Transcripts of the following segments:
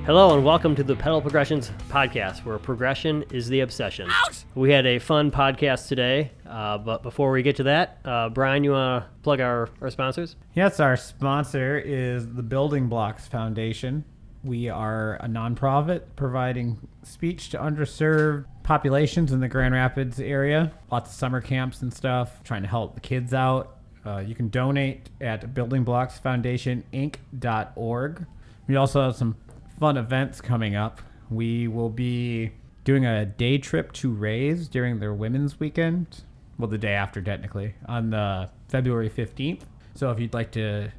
Hello and welcome to the Pedal Progressions podcast, where progression is the obsession. Ouch! We had a fun podcast today, but before we get to that, Brian, you want to plug our sponsors? Yes, our sponsor is the Building Blocks Foundation. We are a nonprofit providing speech to underserved populations in the Grand Rapids area. Lots of summer camps and stuff, trying to help the kids out. You can donate at buildingblocksfoundationinc.org. We also have some fun events coming up. We will be doing a day trip to Rays during their Women's Weekend. Well, the day after, technically, on the February 15th. So if you'd like to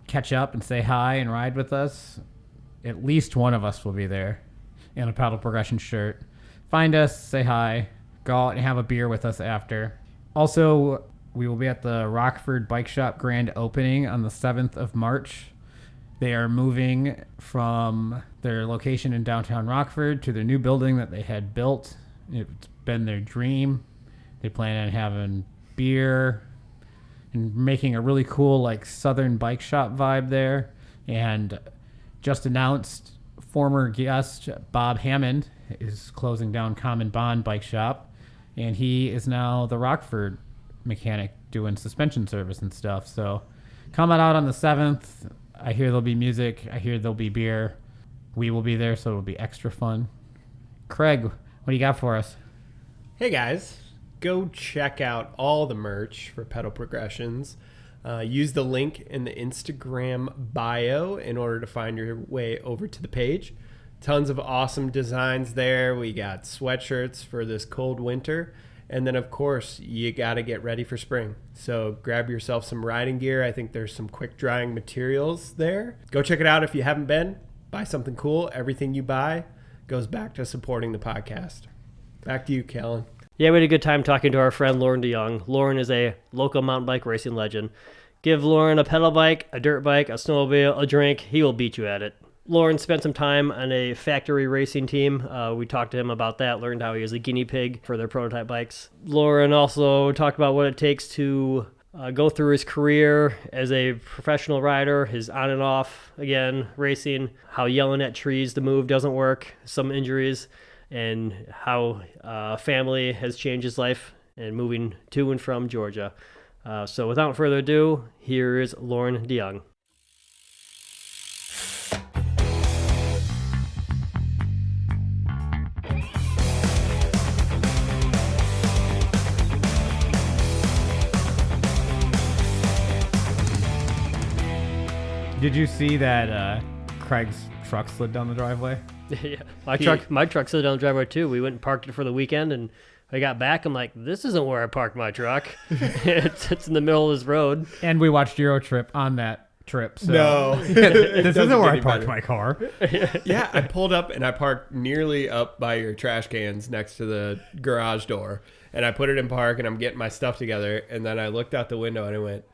catch up and say hi and ride with us, at least one of us will be there in a Pedal Progression shirt. Find us, say hi, go out and have a beer with us after. Also, we will be at the Rockford Bike Shop grand opening on the 7th of March. They are moving from their location in downtown Rockford to their new building that they had built. It's been their dream. They plan on having beer and making a really cool, like, southern bike shop vibe there. And just announced, former guest Bob Hammond is closing down Common Bond Bike Shop, and he is now the Rockford mechanic doing suspension service and stuff. So coming out on the 7th. I hear there'll be music. I hear there'll be beer. We will be there, so it'll be extra fun. Craig, what do you got for us? Hey guys, go check out all the merch for Pedal Progressions. Use the link in the Instagram bio in order to find your way over to the page. Tons of awesome designs there. We got sweatshirts for this cold winter. And then, of course, you got to get ready for spring. So grab yourself some riding gear. I think there's some quick drying materials there. Go check it out if you haven't been. Buy something cool. Everything you buy goes back to supporting the podcast. Back to you, Kellen. Yeah, we had a good time talking to our friend Loren Dejonge. Loren is a local mountain bike racing legend. Give Loren a pedal bike, a dirt bike, a snowmobile, a drink. He will beat you at it. Loren spent some time on a factory racing team. We talked to him about that, learned how he was a guinea pig for their prototype bikes. Loren also talked about what it takes to go through his career as a professional rider, his on and off, again, racing, how yelling at trees to move doesn't work, some injuries, and how family has changed his life and moving to and from Georgia. So without further ado, here is Loren Dejonge. Did you see that Craig's truck slid down the driveway? Yeah, my truck slid down the driveway too. We went and parked it for the weekend, and I got back. I'm like, this isn't where I parked my truck. it's in the middle of this road. And we watched Euro Trip on that trip. So No. this isn't where I parked my car. Yeah, I pulled up and I parked nearly up by your trash cans next to the garage door. And I put it in park and I'm getting my stuff together. And then I looked out the window and I went,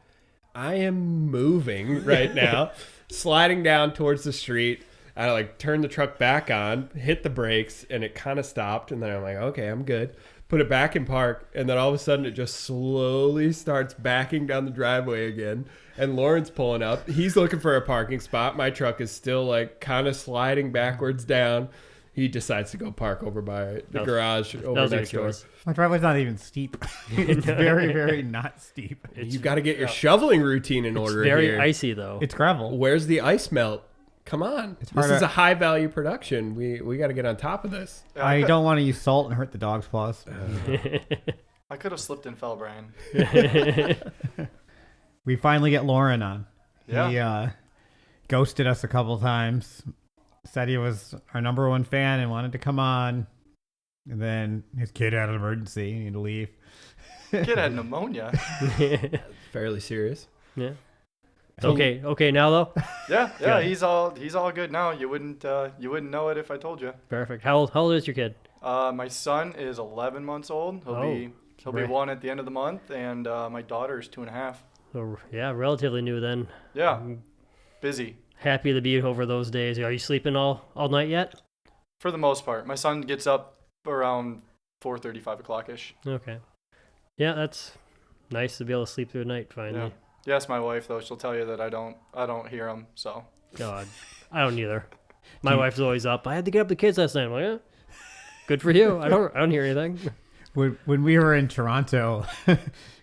I am moving right now, sliding down towards the street. I turned the truck back on, hit the brakes, and it kind of stopped. And then I'm like, okay, I'm good. Put it back in park. And then all of a sudden it just slowly starts backing down the driveway again. And Lauren's pulling up. He's looking for a parking spot. My truck is still kind of sliding backwards down. He decides to go park over by the garage over next door. My driveway's not even steep. It's very, very not steep. You've got to get your shoveling routine in order It's very here. icy, though. It's gravel. Where's the ice melt? Come on. This is a high-value production. We got to get on top of this. I don't want to use salt and hurt the dog's paws. I could have slipped and fell, Brian. We finally get Loren on. Yeah. He ghosted us a couple times. Said he was our number one fan and wanted to come on. And then his kid had an emergency. He needed to leave. Kid had pneumonia. Fairly serious. Yeah. Okay now though? Yeah, Good. he's all good now. You wouldn't know it if I told you. Perfect. How old is your kid? My son is 11 months old. He'll be 1 at the end of the month, and my daughter is 2.5. So, yeah, relatively new then. Yeah. Busy. Happy to be over those days. Are you sleeping all night yet? For the most part. My son gets up around 4:30, 5 o'clock-ish. Okay. Yeah, that's nice to be able to sleep through the night finally. Yeah. Yes, my wife though, she'll tell you that I don't hear him. So. God, I don't either. My wife's always up. I had to get up the kids last night. I'm like, yeah, good for you. I don't hear anything. When we were in Toronto,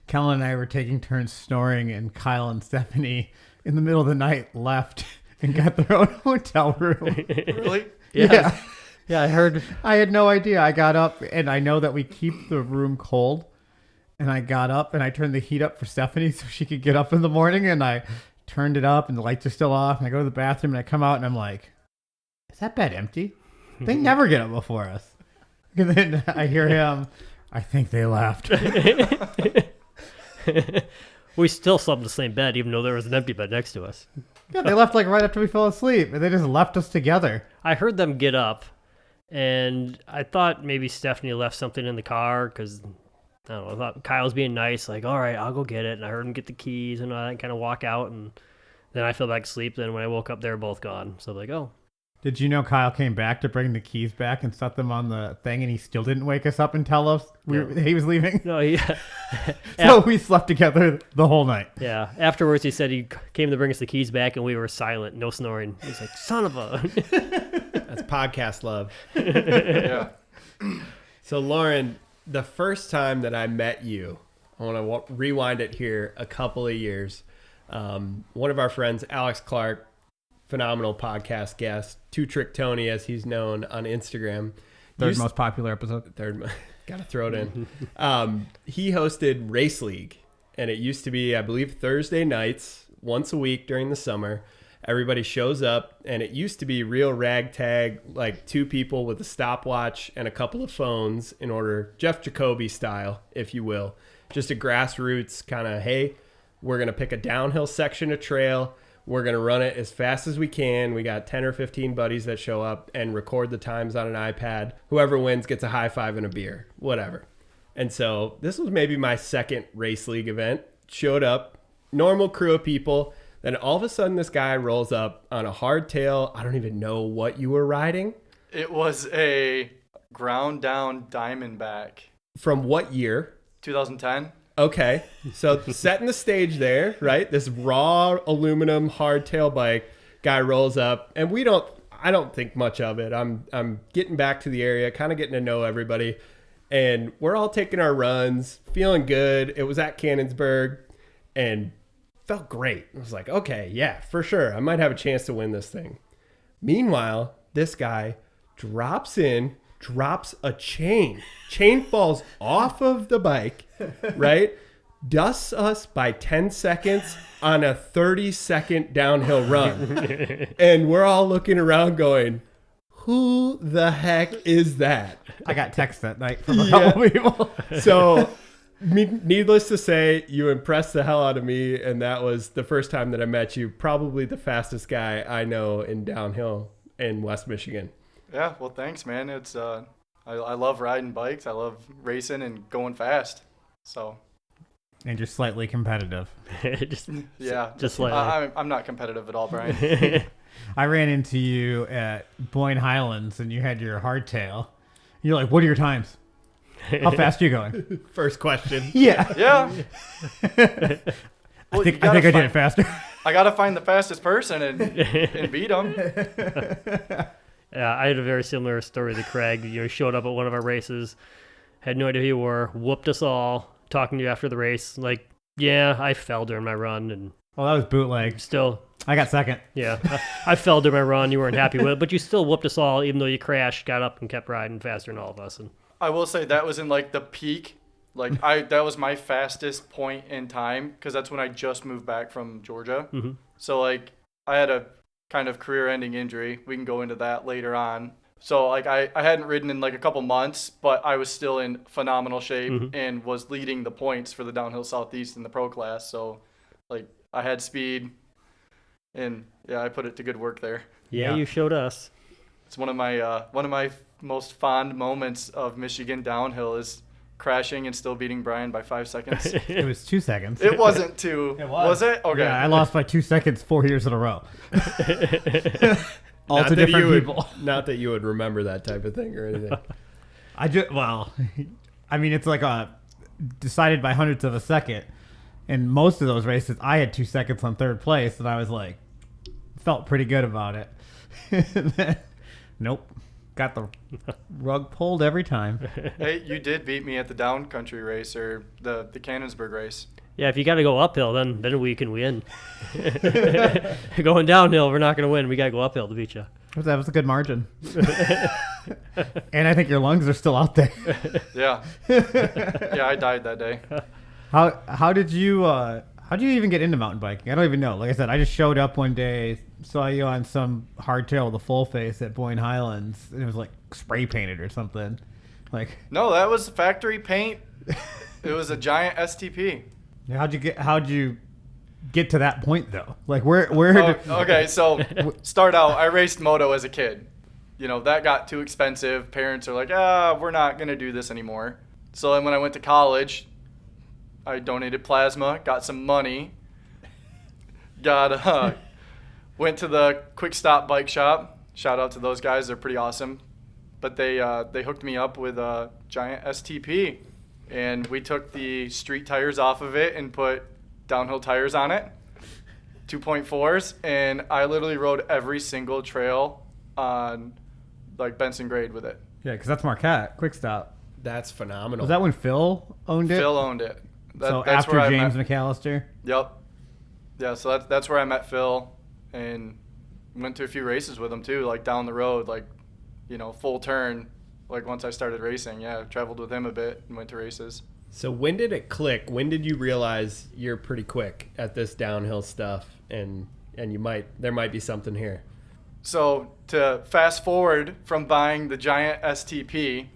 Kellen and I were taking turns snoring, and Kyle and Stephanie, in the middle of the night, left and got their own hotel room. Really? Yeah. Yeah, I heard. I had no idea. I got up, and I know that we keep the room cold. And I got up, and I turned the heat up for Stephanie so she could get up in the morning. And I turned it up, and the lights are still off. And I go to the bathroom, and I come out, and I'm like, is that bed empty? They never get up before us. And then I hear him, I think they left. We still slept in the same bed, even though there was an empty bed next to us. Yeah, they left like right after we fell asleep, and they just left us together. I heard them get up, and I thought maybe Stephanie left something in the car because, I don't know, I thought Kyle was being nice, like, all right, I'll go get it. And I heard him get the keys and I kind of walk out, and then I fell back asleep. Then when I woke up, they were both gone. So I'm like, oh. Did you know Kyle came back to bring the keys back and set them on the thing, and he still didn't wake us up and tell us he was leaving? No, yeah. So we slept together the whole night. Yeah. Afterwards, he said he came to bring us the keys back, and we were silent, no snoring. He's like, son of a. That's podcast love. Yeah. So, Loren, the first time that I met you, I want to rewind it here a couple of years. One of our friends, Alex Clark, phenomenal podcast guest, Two Trick Tony, as he's known on Instagram. Third most popular episode. Gotta throw it in. He hosted Race League, and it used to be, I believe, Thursday nights, once a week during the summer. Everybody shows up, and it used to be real ragtag, like two people with a stopwatch and a couple of phones in order, Jeff Jacoby style, if you will. Just a grassroots kind of, hey, we're going to pick a downhill section of trail. We're going to run it as fast as we can. We got 10 or 15 buddies that show up and record the times on an iPad. Whoever wins gets a high five and a beer, whatever. And so this was maybe my second Race League event. Showed up, normal crew of people. Then all of a sudden this guy rolls up on a hardtail. I don't even know what you were riding. It was a ground down Diamondback. From what year? 2010. Okay, so setting the stage there, right? This raw aluminum hardtail bike guy rolls up, and I don't think much of it. I'm getting back to the area, kind of getting to know everybody, and we're all taking our runs, feeling good. It was at Cannonsburg, and felt great. I was like, okay, yeah, for sure. I might have a chance to win this thing. Meanwhile, this guy drops a chain. Chain falls off of the bike, right? Dusts us by 10 seconds on a 30-second downhill run. And we're all looking around going, who the heck is that? I got text that night from a couple people. So, needless to say, you impressed the hell out of me, and that was the first time that I met you. Probably the fastest guy I know in downhill in West Michigan. Yeah, well, thanks, man. It's I love riding bikes. I love racing and going fast. So. And you're slightly competitive. just slightly. I'm not competitive at all, Brian. I ran into you at Boyne Highlands, and you had your hardtail. You're like, what are your times? How fast are you going? First question. Yeah. Yeah. I think I did it faster. I got to find the fastest person and beat them. Yeah, I had a very similar story to Craig. You showed up at one of our races, had no idea who you were, whooped us all, talking to you after the race. Like, yeah, I fell during my run. And well, that was bootleg. Still. I got second. Yeah, I fell during my run. You weren't happy with it, but you still whooped us all, even though you crashed, got up, and kept riding faster than all of us. And I will say that was in, like, the peak. Like, that was my fastest point in time, because that's when I just moved back from Georgia. Mm-hmm. So, like, I had a kind of career-ending injury. We can go into that later on. So, like, I hadn't ridden in, like, a couple months, but I was still in phenomenal shape and was leading the points for the Downhill Southeast in the pro class. So, like, I had speed, and, yeah, I put it to good work there. Yeah, you showed us. It's one of my most fond moments of Michigan downhill is crashing and still beating Brian by 5 seconds. It was 2 seconds. It wasn't 2. It was. Was it? Okay. Yeah, I lost by 2 seconds 4 years in a row. All Not to that different you would, people. Not that you would remember that type of thing or anything. I mean, it's like decided by hundredths of a second. And most of those races, I had 2 seconds on third place, and I was like, felt pretty good about it. Nope. Got the rug pulled every time. Hey, you did beat me at the down country race or the Cannonsburg race. Yeah, if you got to go uphill, then we can win. Going downhill, we're not going to win. We got to go uphill to beat you. That was a good margin. And I think your lungs are still out there. Yeah. Yeah, I died that day. How did you even get into mountain biking? I don't even know. Like I said, I just showed up one day, saw you on some hardtail with a full face at Boyne Highlands, and it was like spray painted or something. Like, No, that was factory paint. It was a giant STP. how'd you get to that point though? Like where Okay, so start out, I raced moto as a kid. That got too expensive. Parents are like, we're not going to do this anymore. So then when I went to college, I donated plasma, got some money, went to the Quick Stop bike shop. Shout out to those guys, they're pretty awesome. But they hooked me up with a giant STP, and we took the street tires off of it and put downhill tires on it, 2.4s, and I literally rode every single trail on like Benson Grade with it. Yeah, because that's Marquette, Quick Stop. That's phenomenal. Was that when Phil owned it? Phil owned it. So That's after where I James met- McAllister? Yep. Yeah, so that's where I met Phil and went to a few races with him too, like down the road, like, full turn. Like once I started racing, yeah, traveled with him a bit and went to races. So when did it click? When did you realize you're pretty quick at this downhill stuff and there might be something here? So to fast forward from buying the giant STP,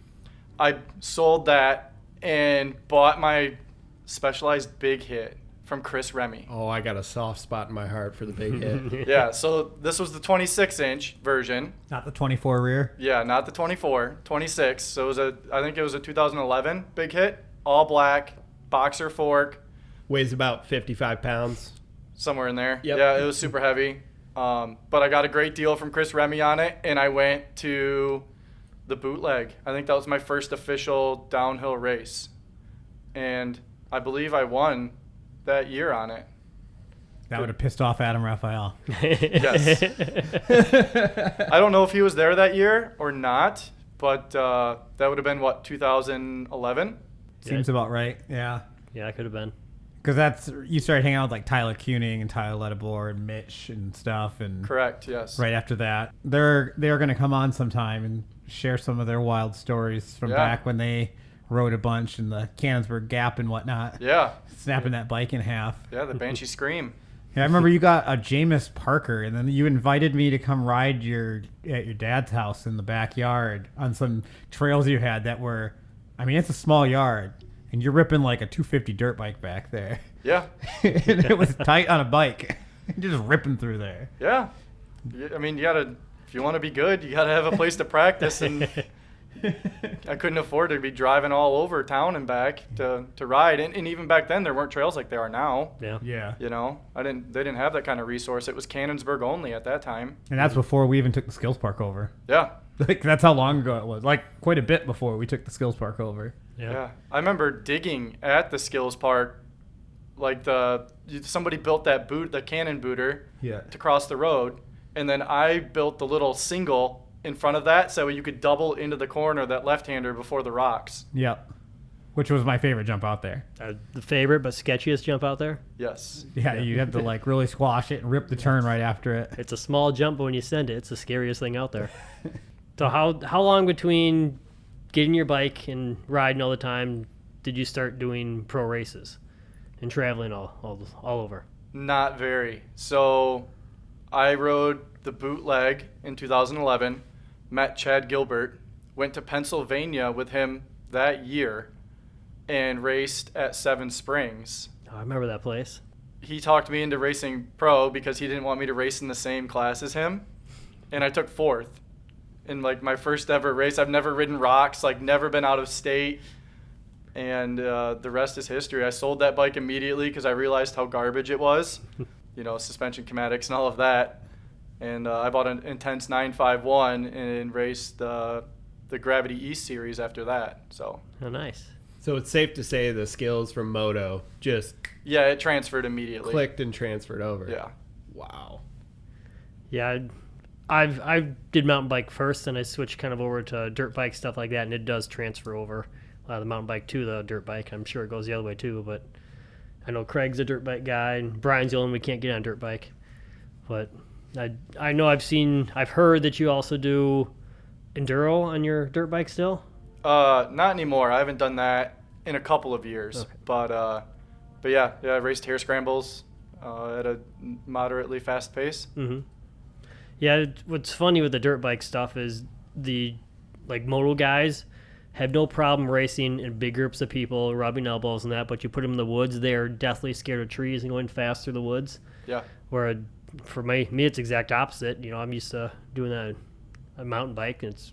I sold that and bought my Specialized Big Hit from Chris Remy. Oh, I got a soft spot in my heart for the Big Hit. Yeah, so this was the 26-inch version. Not the 24 rear? Yeah, not the 24, 26. So I think it was a 2011 Big Hit, all black, boxer fork. Weighs about 55 pounds. Somewhere in there. Yep. Yeah, it was super heavy. But I got a great deal from Chris Remy on it, and I went to the bootleg. I think that was my first official downhill race. And I believe I won that year on it. That would have pissed off Adam Raphael. Yes. I don't know if he was there that year or not, but that would have been, 2011? Seems about right, yeah. Yeah, it could have been. Because you started hanging out with like Tyler Kuning and Tyler Ledebor and Mitch and stuff. And Correct, yes. right after that, they're going to come on sometime and share some of their wild stories from back when they rode a bunch in the Cannonsburg Gap and whatnot. Yeah. Snapping that bike in half. Yeah, the Banshee Scream. Yeah, I remember you got a Jameis Parker, and then you invited me to come ride at your dad's house in the backyard on some trails you had that were, it's a small yard, and you're ripping like a 250 dirt bike back there. Yeah. And it was tight on a bike. You're just ripping through there. Yeah. You gotta, if you want to be good, you gotta have a place to practice, and I couldn't afford to be driving all over town and back to ride. And even back then, there weren't trails like there are now. Yeah. Yeah. They didn't have that kind of resource. It was Cannonsburg only at that time. And that's before we even took the skills park over. Yeah. Like, that's how long ago it was. Like, quite a bit before we took the skills park over. Yeah. I remember digging at the skills park. Like somebody built that the cannon booter to cross the road. And then I built the little single in front of that so you could double into the corner, that left-hander before the rocks. Yep. Which was my favorite jump out there. The favorite but sketchiest jump out there? Yes. Yeah, you had to like really squash it and rip the turn right after it. It's a small jump, but when you send it, it's the scariest thing out there. So how long between getting your bike and riding all the time did you start doing pro races and traveling all over? Not very. So I rode the bootleg in 2011, met Chad Gilbert, went to Pennsylvania with him that year, and raced at Seven Springs. Oh, I remember that place. He talked me into racing pro because he didn't want me to race in the same class as him, and I took fourth in like my first ever race. I've never ridden rocks, like never been out of state, and the rest is history. I sold that bike immediately because I realized how garbage it was, suspension schematics and all of that. And I bought an Intense 951 and raced the Gravity East series after that. So. Oh, nice. So it's safe to say the skills from Moto just it transferred immediately. clicked and transferred over. Yeah. Wow. Yeah, I did mountain bike first, and I switched kind of over to dirt bike stuff like that, and it does transfer over the mountain bike to the dirt bike. I'm sure it goes the other way too, but I know Craig's a dirt bike guy, and Brian's the only one we can't get on a dirt bike. But I know I've heard that you also do enduro on your dirt bike still. Not anymore. I haven't done that in a couple of years. Okay. But yeah, I raced hare scrambles at a moderately fast pace. Mm-hmm. Yeah, what's funny with the dirt bike stuff is the moto guys have no problem racing in big groups of people, rubbing elbows and that, but you put them in the woods, they're deathly scared of trees and going fast through the woods. Yeah. Where for me it's exact opposite. I'm used to doing that on a mountain bike, and it's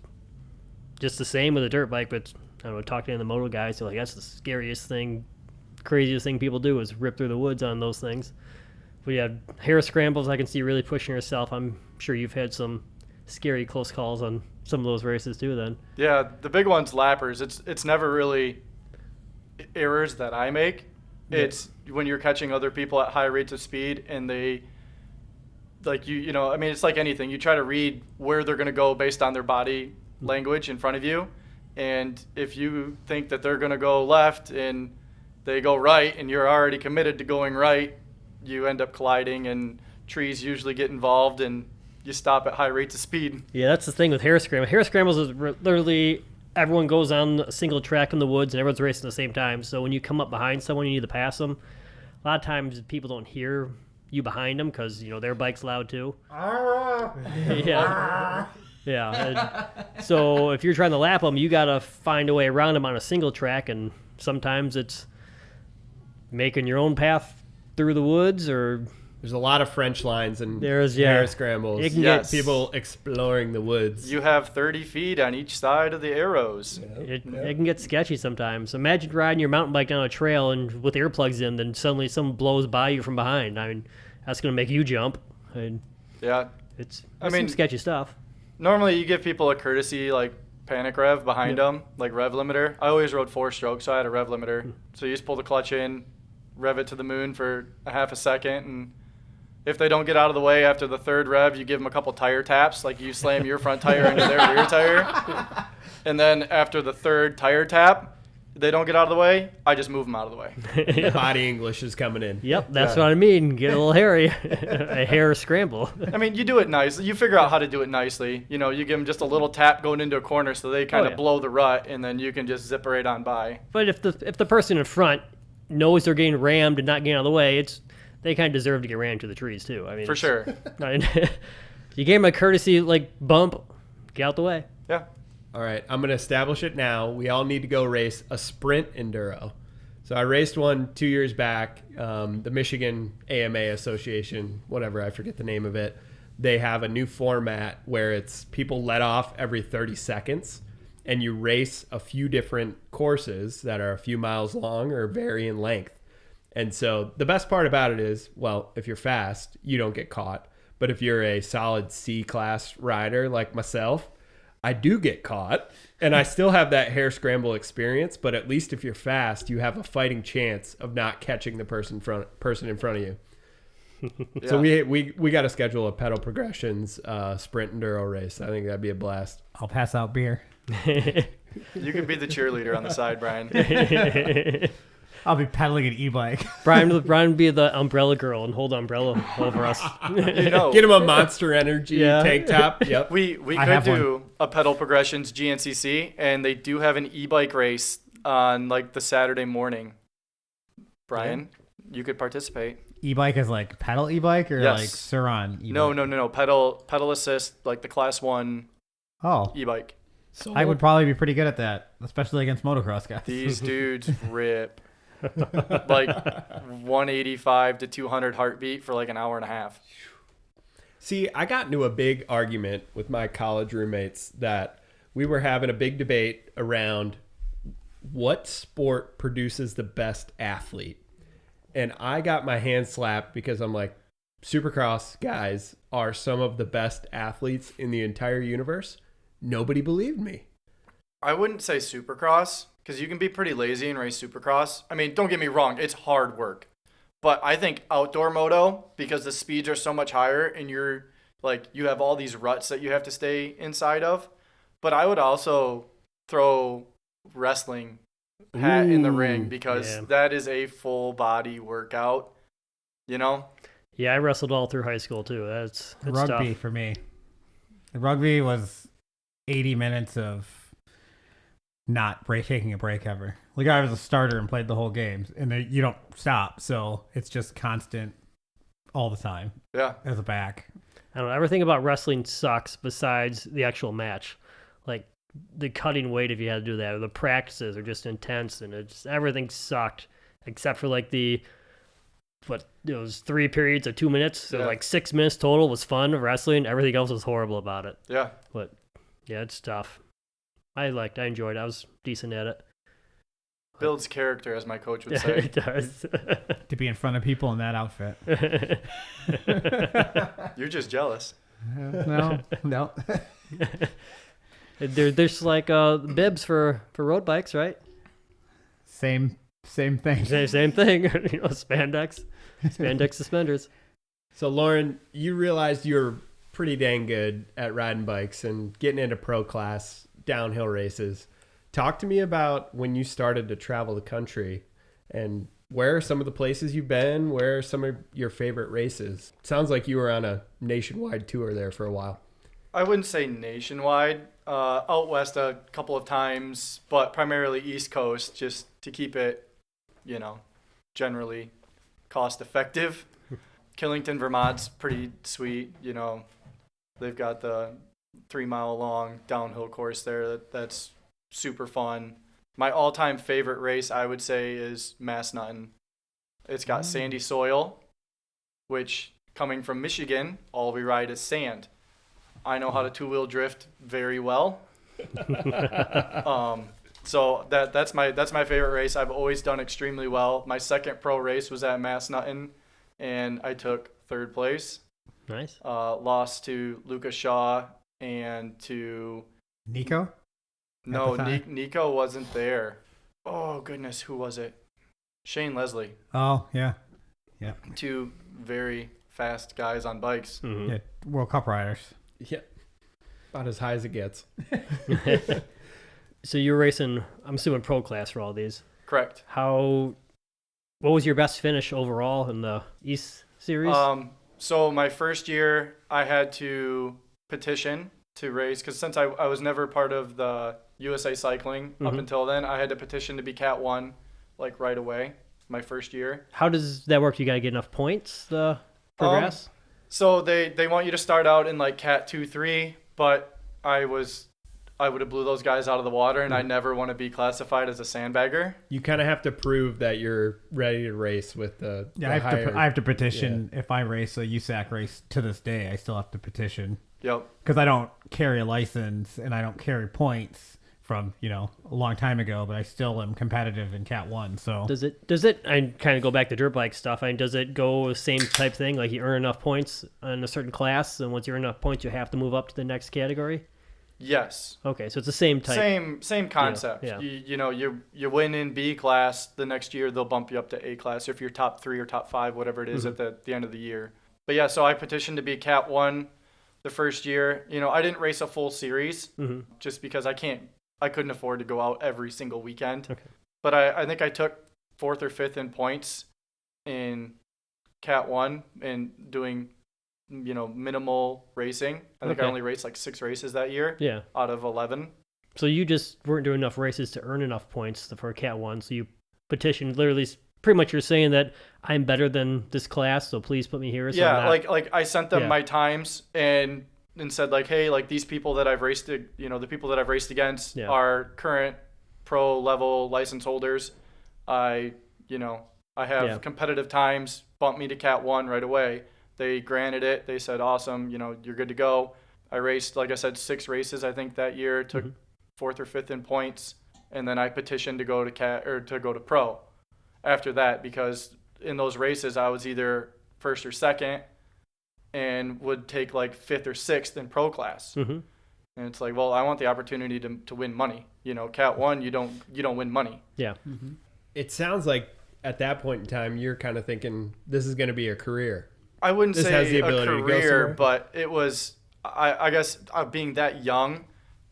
just the same with a dirt bike, but I don't know, talking to the moto guys, they're like, that's the scariest thing, craziest thing people do is rip through the woods on those things. But yeah, hare scrambles, I can see really pushing yourself. I'm sure you've had some scary close calls on some of those races too then. Yeah, the big one's lappers. It's never really errors that I make. Yeah. It's when you're catching other people at high rates of speed and they it's like anything. You try to read where they're going to go based on their body language in front of you. And if you think that they're going to go left and they go right and you're already committed to going right, you end up colliding, and trees usually get involved and you stop at high rates of speed. Yeah, that's the thing with hare scrambles. Hare scrambles is literally everyone goes on a single track in the woods and everyone's racing at the same time. So when you come up behind someone, you need to pass them. A lot of times people don't hear you behind them because their bike's loud too. Yeah. Yeah. So if you're trying to lap them, you got to find a way around them on a single track, and sometimes it's making your own path through the woods, or There's a lot of French lines and There's hare scrambles. It can Yes. People exploring the woods. You have 30 feet on each side of the arrows. it can get sketchy sometimes. Imagine riding your mountain bike down a trail and with earplugs in, then suddenly someone blows by you from behind. I mean, that's going to make you jump. And Yeah. it's I mean- some sketchy stuff. Normally, you give people a courtesy, like panic rev behind them, like rev limiter. I always rode 4-stroke, so I had a rev limiter. So you just pull the clutch in, rev it to the moon for a half a second, and if they don't get out of the way after the third rev, you give them a couple tire taps, like you slam your front tire into their rear tire. And then after the third tire tap, they don't get out of the way, I just move them out of the way. Body English is coming in. Yep, that's Yeah. what I mean. Get a little hairy. A hare scramble. I mean, you do it nicely. You figure out how to do it nicely. You give them just a little tap going into a corner so they kind of yeah. blow the rut, and then you can just zip right on by. But if the person in front knows they're getting rammed and not getting out of the way, they kind of deserve to get rammed to the trees too. I mean, For sure. You gave them a courtesy bump, get out the way. Yeah. All right, I'm going to establish it now. We all need to go race a sprint enduro. So I raced one 2 years back. The Michigan AMA Association, whatever, I forget the name of it. They have a new format where it's people let off every 30 seconds, and you race a few different courses that are a few miles long or vary in length. And so the best part about it is, well, if you're fast, you don't get caught. But if you're a solid C-class rider like myself, I do get caught, and I still have that hare scramble experience, but at least if you're fast, you have a fighting chance of not catching the person in front of you. So we got to schedule a pedal progressions sprint enduro race. I think that'd be a blast. I'll pass out beer. You can be the cheerleader on the side, Brian. I'll be pedaling an e-bike. Brian would be the umbrella girl and hold the umbrella over us. Get him a Monster Energy Yeah. tank top. Yep. We I could have do a pedal progressions GNCC, and they do have an e-bike race on the Saturday morning. Brian, you could participate. E-bike is like pedal e-bike or Yes. like Suron e-bike? No. Pedal assist, like the class 1 Oh, e-bike. I would probably be pretty good at that, especially against motocross guys. These dudes rip. 185 to 200 heartbeat for an hour and a half. See, I got into a big argument with my college roommates that we were having a big debate around what sport produces the best athlete. And I got my hand slapped because I'm like, Supercross guys are some of the best athletes in the entire universe. Nobody believed me. I wouldn't say supercross, because you can be pretty lazy and race supercross. I mean, don't get me wrong, it's hard work. But I think outdoor moto, because the speeds are so much higher and you're like you have all these ruts that you have to stay inside of. But I would also throw wrestling hat in the ring because that is a full body workout, you know? Yeah, I wrestled all through high school too. That's rugby tough. for me. The rugby was 80 minutes of not taking a break ever. Like I was a starter and played the whole game, and you don't stop, so it's just constant all the time. Yeah. As a back. I don't know. Everything about wrestling sucks besides the actual match. Like the cutting weight, if you had to do that, or the practices are just intense, and everything sucked except for like it was 3 periods of 2 minutes, so like 6 minutes total was fun wrestling. Everything else was horrible about it. Yeah. But yeah, it's tough. I enjoyed it. I was decent at it. Builds character, as my coach would say. It does. To be in front of people in that outfit. You're just jealous. No. There's like bibs for road bikes, right? Same thing. Same thing. Spandex suspenders. So Loren, you realized you were pretty dang good at riding bikes and getting into pro class downhill races. Talk to me about when you started to travel the country and where are some of the places you've been? Where are some of your favorite races? Sounds like you were on a nationwide tour there for a while. I wouldn't say nationwide. Out west a couple of times, but primarily East Coast, just to keep it, generally cost effective. Killington, Vermont's pretty sweet. They've got the 3 mile long downhill course there. That's super fun. My all-time favorite race, I would say, is Massanutten. It's got sandy soil, which, coming from Michigan, all we ride is sand. I know how to two-wheel drift very well. So that's my favorite race. I've always done extremely well. My second pro race was at Massanutten, and I took 3rd place. Nice. Lost to Lucas Shaw and to Nico? No, Nico wasn't there. Oh goodness, who was it? Shane Leslie. Oh yeah. 2 very fast guys on bikes. Mm-hmm. Yeah, World Cup riders. Yeah. About as high as it gets. So you're racing, I'm assuming pro class for all these. Correct. What was your best finish overall in the East Series? So my first year, I had to petition to race because since I was never part of the USA Cycling up until then, I had to petition to be Cat 1 like right away. My first year. How does that work? You got to get enough points to progress? So they want you to start out in like Cat 2, 3, but I would have blew those guys out of the water, and I never want to be classified as a sandbagger. You kind of have to prove that you're ready to race with the I have to petition. If I race a USAC race to this day, I still have to petition. Yep. Because I don't carry a license and I don't carry points from a long time ago, but I still am competitive in Cat 1. So Does it? I kind of go back to dirt bike stuff. Does it go the same type thing? Like you earn enough points in a certain class, and once you earn enough points, you have to move up to the next category. Yes. Okay, so it's the same type. Same concept. Yeah. You win in B class, the next year they'll bump you up to A class if you're top 3 or top 5, whatever it is at the end of the year. But yeah, so I petitioned to be Cat 1 the first year. I didn't race a full series just because I couldn't afford to go out every single weekend. Okay. But I think I took 4th or 5th in points in Cat 1 and doing minimal racing. I think I only raced like 6 races that year. Yeah. Out of 11. So you just weren't doing enough races to earn enough points for Cat 1. So you petitioned. Literally, pretty much you're saying that I'm better than this class, so please put me here. So yeah, like I sent them my times and said like, hey, like these people that I've raced, the people that I've raced against are current pro level license holders. I have competitive times. Bump me to Cat 1 right away. They granted it. They said, awesome, you're good to go. I raced, like I said, 6 races, I think, that year. Took 4th or 5th in points. And then I petitioned to go to pro after that because in those races I was either 1st or 2nd and would take like 5th or 6th in pro class. And it's like, well, I want the opportunity to win money. Cat 1, you don't win money. Yeah. It sounds like at that point in time, you're kind of thinking this is going to be a career. I wouldn't This say has the a ability to go career, somewhere? but it was, I guess being that young,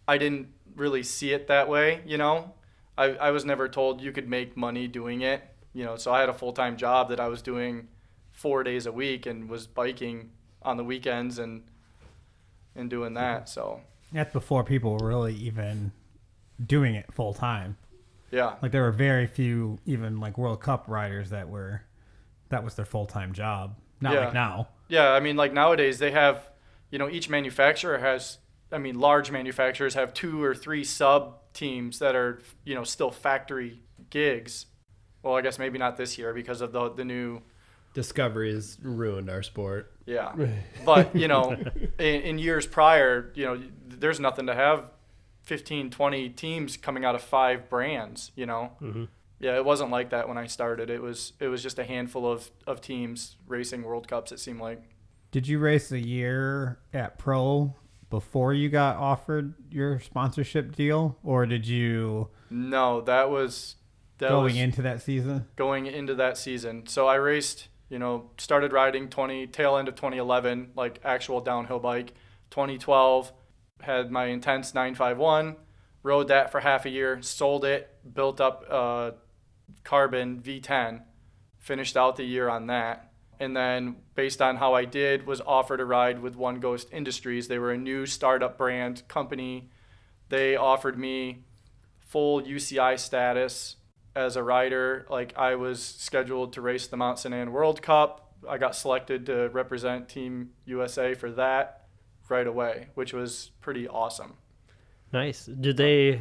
I didn't really see it that way, you know? I was never told you could make money doing it, you know, so I had a full-time job that I was doing 4 days a week and was biking on the weekends and doing that, so That's before people were really even doing it full time. yeah. Like there were very few even like World Cup riders that was their full time job. Not Yeah. like now. Yeah, I mean, like nowadays they have, you know, each manufacturer has, I mean, large manufacturers have 2 or 3 sub teams that are, you know, still factory gigs. Well, I guess maybe not this year because of the new, Discovery has ruined our sport. yeah. But, you know, in years prior, you know, there's nothing to have 15, 20 teams coming out of 5 brands, you know. Mm-hmm. Yeah, it wasn't like that when I started. It was just a handful of teams racing World Cups, it seemed like. Did you race a year at Pro before you got offered your sponsorship deal, or did you No, that was going into that season? going into that season. So I raced, you know, started riding tail end of 2011, like actual downhill bike. 2012 had my Intense 951, rode that for half a year, sold it, built up Carbon V10, finished out the year on that. And then based on how I did, was offered a ride with One Ghost Industries. They were a new startup brand company. They offered me full UCI status as a rider. Like I was scheduled to race the Mount St. Anne World Cup. I got selected to represent Team USA for that right away, which was pretty awesome. Nice.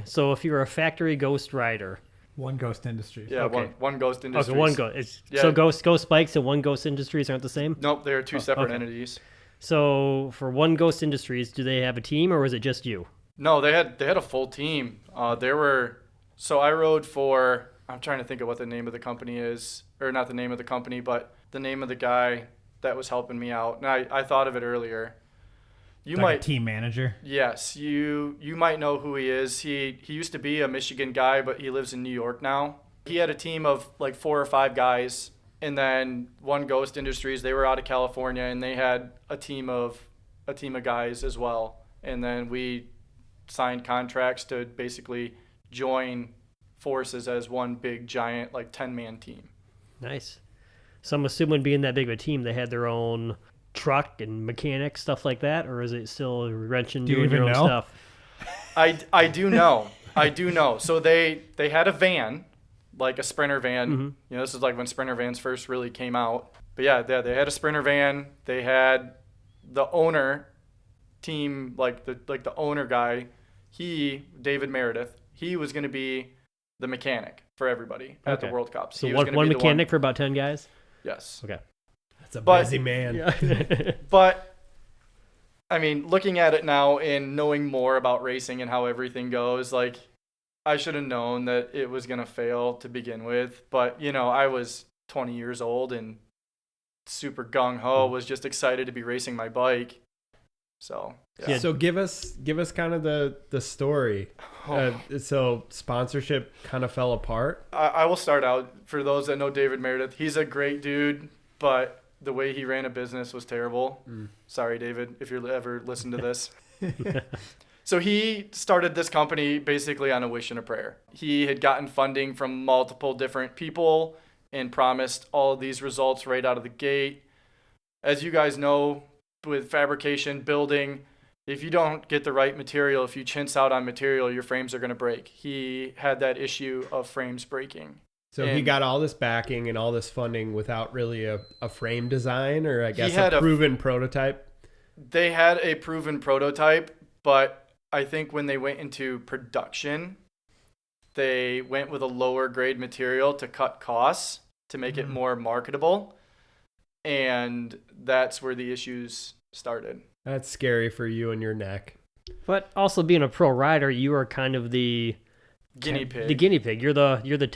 So if you're a factory Ghost rider, One Ghost Industries. Yeah, Okay. one Ghost Industries. okay, one Ghost. Yeah. So Ghost Bikes and One Ghost Industries aren't the same? Nope, they are 2 separate okay. entities. So for One Ghost Industries, do they have a team or is it just you? No, they had a full team. So I rode for, I'm trying to think of what the name of the company is, or not the name of the company, but the name of the guy that was helping me out. And I thought of it earlier. You Like might a team manager. Yes, you might know who he is. He used to be a Michigan guy, but he lives in New York now. He had a team of like 4 or 5 guys, and then One Ghost Industries, they were out of California, and they had a team of guys as well. And then we signed contracts to basically join forces as one big giant like 10-man team. Nice. So I'm assuming being that big of a team, they had their own truck and mechanics, stuff like that, or is it still wrenching Do you doing your even own know? stuff? I do know. I do know. So they had a van, like a Sprinter van. Mm-hmm. You know, this is like when Sprinter vans first really came out. But yeah, they had a Sprinter van. They had the owner team, like the owner guy. David Meredith, he was going to be the mechanic for everybody at the Okay. World Cup. So He was gonna one be the mechanic for about 10 guys? Yes. Okay. That's a But- busy man. Yeah. But I mean, looking at it now and knowing more about racing and how everything goes, like I should have known that it was going to fail to begin with. But, you know, I was 20 years old and super gung-ho, was just excited to be racing my bike. So, yeah. So give us kind of the story. So sponsorship kind of fell apart. I will start out. For those that know David Meredith, he's a great dude, but the way he ran a business was terrible. Sorry, David, if you're ever listen to this. So he started this company basically on a wish and a prayer. He had gotten funding from multiple different people and promised all of these results right out of the gate. As you guys know, with fabrication, building, if you don't get the right material, if you chintz out on material, your frames are going to break. He had that issue of frames breaking. So he And- got all this backing and all this funding without really a frame design or I guess had a a- proven prototype. They had a proven prototype, but I think when they went into production, they went with a lower grade material to cut costs, to make it more marketable. And that's where the issues started. That's scary for you and your neck. But also being a pro rider, you are kind of the Guinea pig. The guinea pig. You're the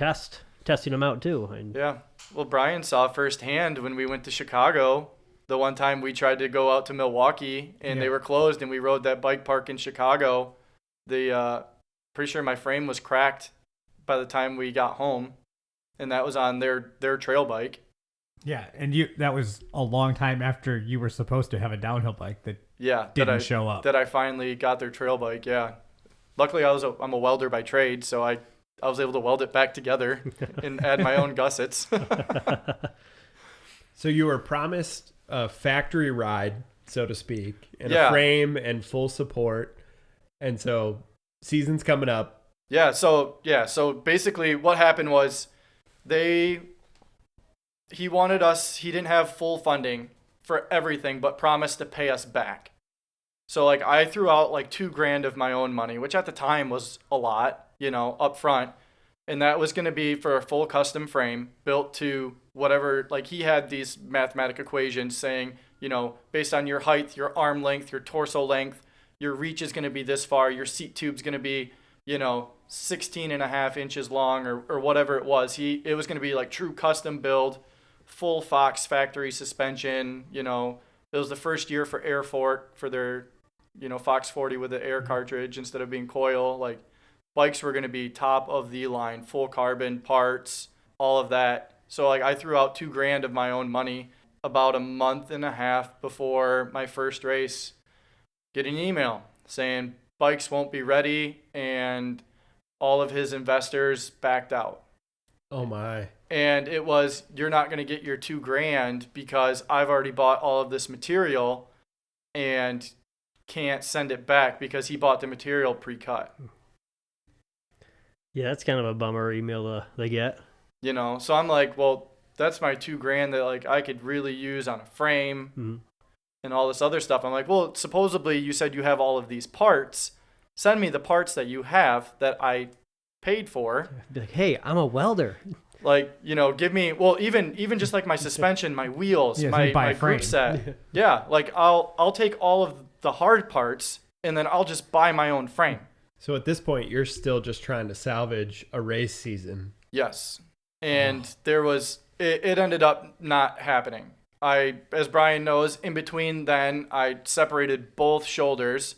testing them out too. And Yeah. Well, Brian saw firsthand when we went to Chicago. The one time we tried to go out to Milwaukee and they were closed, and we rode that bike park in Chicago. Pretty sure my frame was cracked by the time we got home, and that was on their trail bike. Yeah, and that was a long time after you were supposed to have a downhill bike that Yeah, didn't show up. That I finally got their trail bike. Yeah, luckily I'm a welder by trade, so I was able to weld it back together and add my own gussets. So you were promised a factory ride, so to speak, and Yeah. a frame and full support. And so season's coming up. So basically what happened was he wanted us, he didn't have full funding for everything, but promised to pay us back. So like I threw out like $2,000 of my own money, which at the time was a lot, up front. And that was going to be for a full custom frame built to whatever, like he had these mathematical equations saying, based on your height, your arm length, your torso length, your reach is going to be this far, your seat tube's going to be, 16 and a half inches long or whatever it was. It was going to be like true custom build, full Fox factory suspension. It was the first year for Airfort for their, Fox 40 with the air cartridge instead of being coil. Like bikes were going to be top of the line, full carbon parts, all of that. So like I threw out $2,000 of my own money about a month and a half before my first race. Get an email saying bikes won't be ready and all of his investors backed out. Oh my. And it was, you're not going to get your $2,000 because I've already bought all of this material and can't send it back because he bought the material pre-cut. Yeah, that's kind of a bummer email they get. So I'm like, well, that's my $2,000 that like I could really use on a frame and all this other stuff. I'm like, well, supposedly you said you have all of these parts. Send me the parts that you have that I paid for. Be like, hey, I'm a welder. Like, give me, well, even just like my suspension, my wheels, my group set. Yeah, like I'll take all of the hard parts and then I'll just buy my own frame. So at this point, you're still just trying to salvage a race season. Yes. And it ended up not happening. As Brian knows, in between then, I separated both shoulders.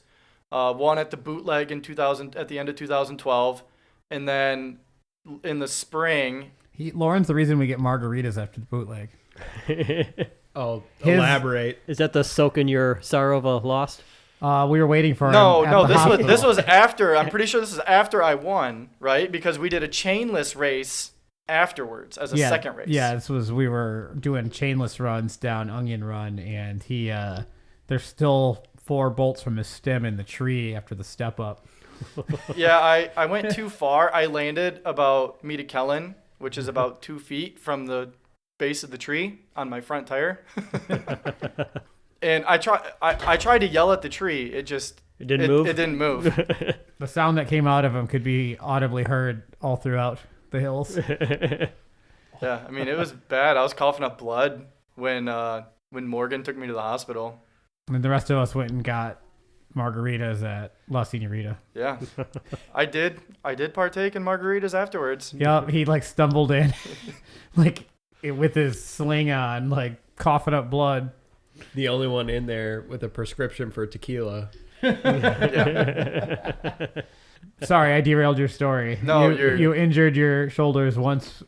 One at the bootleg at the end of 2012, and then in the spring. Lauren's the reason we get margaritas after the bootleg. Elaborate. Is that the soak in your sorrow of a lost? We were waiting for him No, at the hospital. this was after. I'm pretty sure this is after I won, right? Because we did a chainless race afterwards as a second race. Yeah, we were doing chainless runs down Onion Run, and there's still 4 bolts from his stem in the tree after the step up. Yeah, I went too far. I landed about Meta Kellen, which is about 2 feet from the base of the tree on my front tire. And I tried to yell at the tree. It didn't move. It didn't move. The sound that came out of him could be audibly heard all throughout the hills. Yeah, I mean, it was bad. I was coughing up blood when Morgan took me to the hospital. And the rest of us went and got margaritas at La Senorita. Yeah, I did partake in margaritas afterwards. Yep, he stumbled in, with his sling on, coughing up blood. The only one in there with a prescription for tequila. Sorry, I derailed your story. No, you injured your shoulders once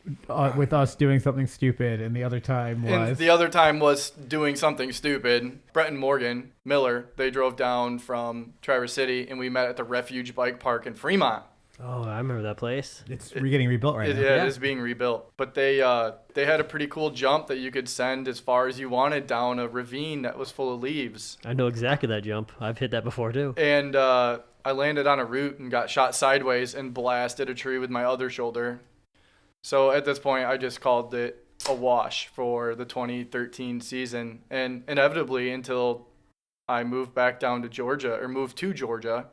with us doing something stupid, and the other time was doing something stupid. Brett and Morgan Miller, they drove down from Traverse City, and we met at the Refuge Bike Park in Fremont. Oh, I remember that place. It's getting rebuilt right now. Yeah, it is being rebuilt. But they had a pretty cool jump that you could send as far as you wanted down a ravine that was full of leaves. I know exactly that jump. I've hit that before too. And I landed on a root and got shot sideways and blasted a tree with my other shoulder. So at this point, I just called it a wash for the 2013 season. And inevitably until I moved to Georgia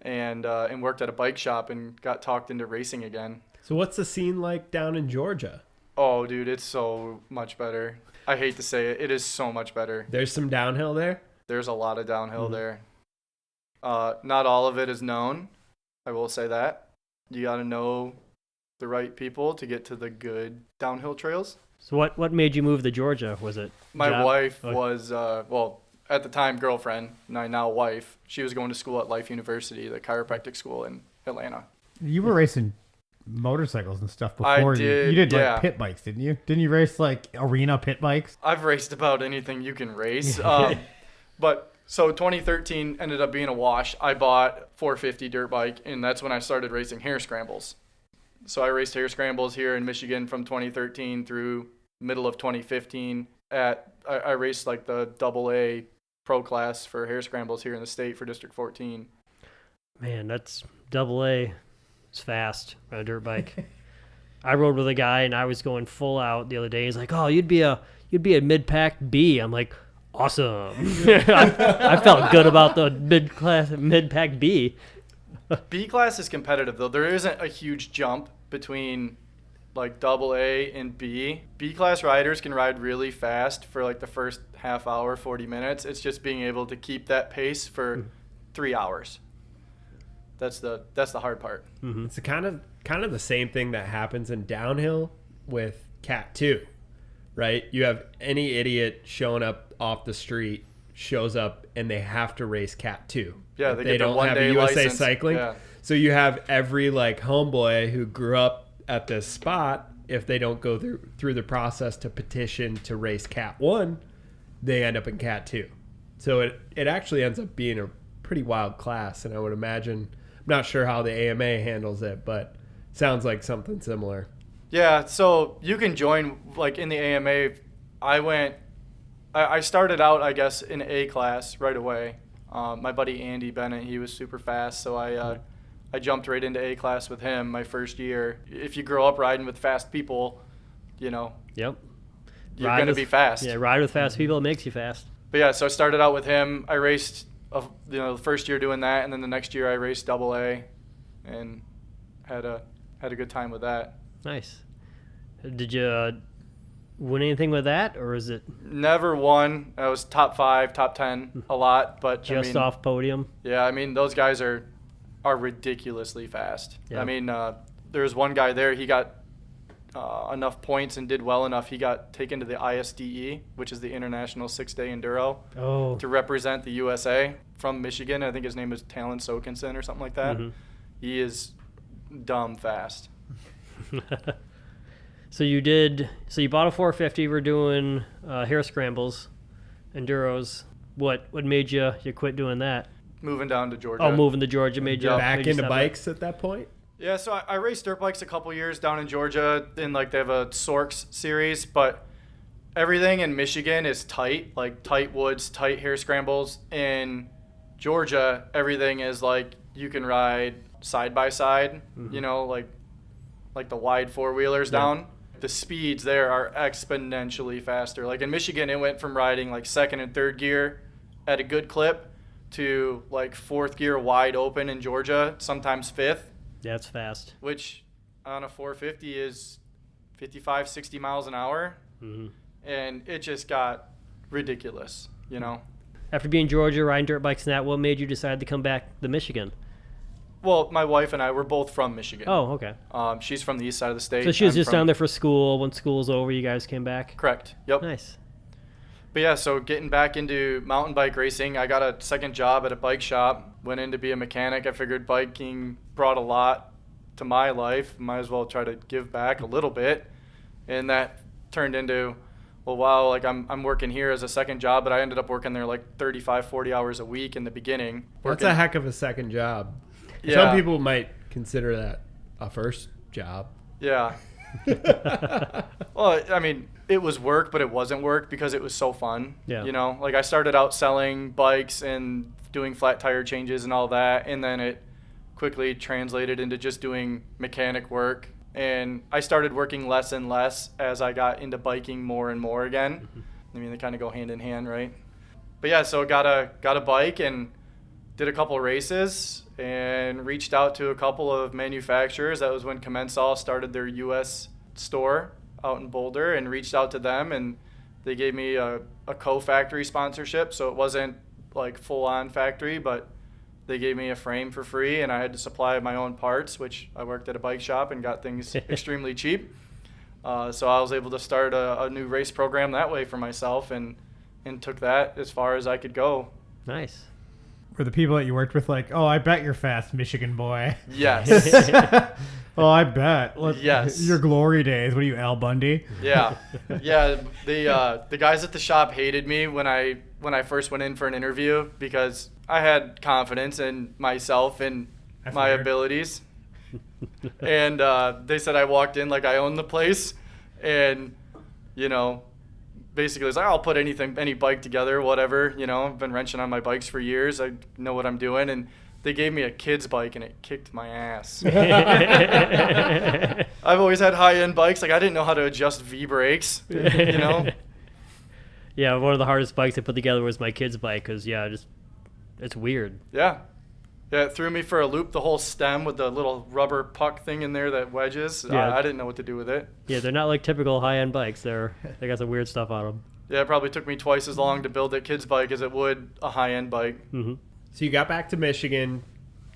and worked at a bike shop and got talked into racing again. So what's the scene like down in Georgia? Oh, dude, it's so much better. I hate to say it. It is so much better. There's some downhill there? There's a lot of downhill there. Not all of it is known. I will say that. You got to know the right people to get to the good downhill trails. So what made you move to Georgia? Was it my job? wife was, at the time, girlfriend, my now wife. She was going to school at Life University, the chiropractic school in Atlanta. You were racing motorcycles and stuff before. I did, You did yeah. like pit bikes, didn't you? Didn't you race like arena pit bikes? I've raced about anything you can race. But so 2013 ended up being a wash. I bought 450 dirt bike, and that's when I started racing hare scrambles. So I raced hare scrambles here in Michigan from 2013 through middle of 2015. I raced like the AA pro class for hare scrambles here in the state for District 14. Man, that's AA. It's fast on a dirt bike. I rode with a guy and I was going full out the other day. He's like, "Oh, you'd be a mid-pack B." I'm like, "Awesome." I felt good about the mid-pack B. B class is competitive though. There isn't a huge jump between like AA and B. B class riders can ride really fast for like the first half hour, 40 minutes. It's just being able to keep that pace for 3 hours. That's the hard part. Mm-hmm. It's kind of the same thing that happens in downhill with Cat 2, right? You have any idiot showing up off the street shows up and they have to race Cat 2. Yeah, If they they get their don't have a one-day USA license. Cycling. Yeah. So you have every like homeboy who grew up at this spot. If they don't go through the process to petition to race Cat 1, they end up in Cat 2. So it actually ends up being a pretty wild class, and I would imagine, I'm not sure how the AMA handles it, but sounds like something similar. Yeah, so you can join like in the AMA. I started out, I guess, in A class right away. My buddy Andy Bennett, he was super fast, so I jumped right into A class with him my first year. If you grow up riding with fast people, you know, Yep. you're going to be fast. Yeah, ride with fast people. It makes you fast. But yeah, so I started out with him. I raced, the first year doing that, and then the next year I raced AA, and had a good time with that. Nice. Did you win anything with that, or is it Never won. I was top 5, top 10 a lot, but just off podium? Yeah, I mean those guys are ridiculously fast. Yeah. I mean, there was one guy there. He got enough points and did well enough. He got taken to the ISDE, which is the International 6-Day Enduro, Oh, to represent the USA from Michigan. I think his name is Talon Sokenson or something like that. Mhm. He is dumb fast. So you bought a 450. We're doing hare scrambles, enduros. What made you quit doing that? Moving down to Georgia. Oh, moving to Georgia made you Back made you into stop bikes at that point? Yeah, so I raced dirt bikes a couple years down in Georgia, and like they have a Sorks series, but everything in Michigan is tight, like tight woods, tight hare scrambles. In Georgia, everything is like you can ride side by side, you know, like the wide four-wheelers down. The speeds there are exponentially faster. Like in Michigan, it went from riding like second and third gear at a good clip to like fourth gear wide open in Georgia, sometimes fifth. That's fast. Which on a 450 is 55, 60 miles an hour. Hmm. And it just got ridiculous, you know? After being in Georgia, riding dirt bikes and that, what made you decide to come back to Michigan? Well, my wife and I were both from Michigan. Oh, okay. She's from the east side of the state. So she was I'm just from- down there for school. When school's over, you guys came back? Correct. Yep. Nice. But yeah, so getting back into mountain bike racing, I got a second job at a bike shop, went in to be a mechanic. I figured biking brought a lot to my life. Might as well try to give back a little bit. And that turned into, well, wow, like I'm working here as a second job, but I ended up working there like 35, 40 hours a week in the beginning. That's a heck of a second job. Yeah. Some people might consider that a first job. Yeah. Well, I mean, it was work, but it wasn't work because it was so fun. Yeah. You know, like I started out selling bikes and doing flat tire changes and all that, and then it quickly translated into just doing mechanic work. And I started working less and less as I got into biking more and more again. Mm-hmm. I mean, they kind of go hand in hand, right? But yeah, so got a bike and did a couple races and reached out to a couple of manufacturers. That was when Commensal started their U.S. store out in Boulder, and reached out to them, and they gave me a co-factory sponsorship. So it wasn't like full-on factory, but they gave me a frame for free, and I had to supply my own parts, which I worked at a bike shop and got things extremely cheap. So I was able to start a new race program that way for myself, and took that as far as I could go. Nice. Were the people that you worked with like, oh, I bet you're fast, Michigan boy? Yes. Oh, I bet. Yes. Your glory days. What are you, Al Bundy? Yeah. Yeah. The guys at the shop hated me when I first went in for an interview because I had confidence in myself and That's my weird. abilities. And they said I walked in like I owned the place, and basically it's like, I'll put any bike together, whatever. I've been wrenching on my bikes for years. I know what I'm doing, and they gave me a kid's bike and it kicked my ass. I've always had high-end bikes. Like I didn't know how to adjust V brakes. Yeah, one of the hardest bikes I put together was my kid's bike because it's weird. Yeah. Yeah, it threw me for a loop, the whole stem with the little rubber puck thing in there that wedges. Yeah. I didn't know what to do with it. Yeah, they're not like typical high-end bikes. They got some weird stuff on them. Yeah, it probably took me twice as long to build that kid's bike as it would a high-end bike. Mm-hmm. So you got back to Michigan,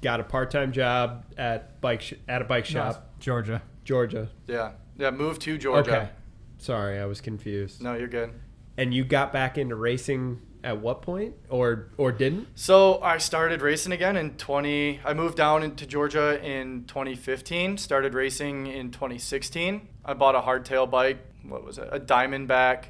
got a part-time job at a bike shop, No, Georgia. Georgia. Yeah. Yeah, moved to Georgia. Okay. Sorry, I was confused. No, you're good. And you got back into racing at what point, or didn't? So I started racing again I moved down into Georgia in 2015, started racing in 2016. I bought a hardtail bike. What was it? A Diamondback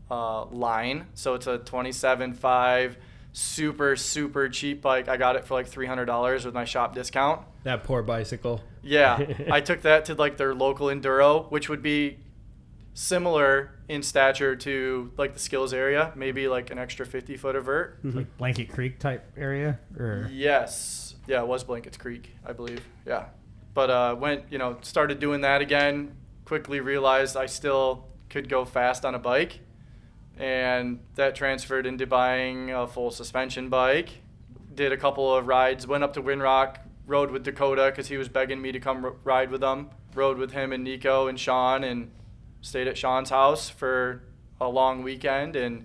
line. So it's a 27.5 super, super cheap bike. I got it for like $300 with my shop discount. That poor bicycle. Yeah. I took that to like their local enduro, which would be similar in stature to like the Skills area, maybe like an extra 50-foot of vert. Mm-hmm. Like Blanket Creek type area? Or Yes. Yeah, it was Blankets Creek, I believe. Yeah. But started doing that again, quickly realized I still could go fast on a bike. And that transferred into buying a full suspension bike. Did a couple of rides, went up to Windrock, rode with Dakota because he was begging me to come ride with him. Rode with him and Nico and Sean and stayed at Sean's house for a long weekend, and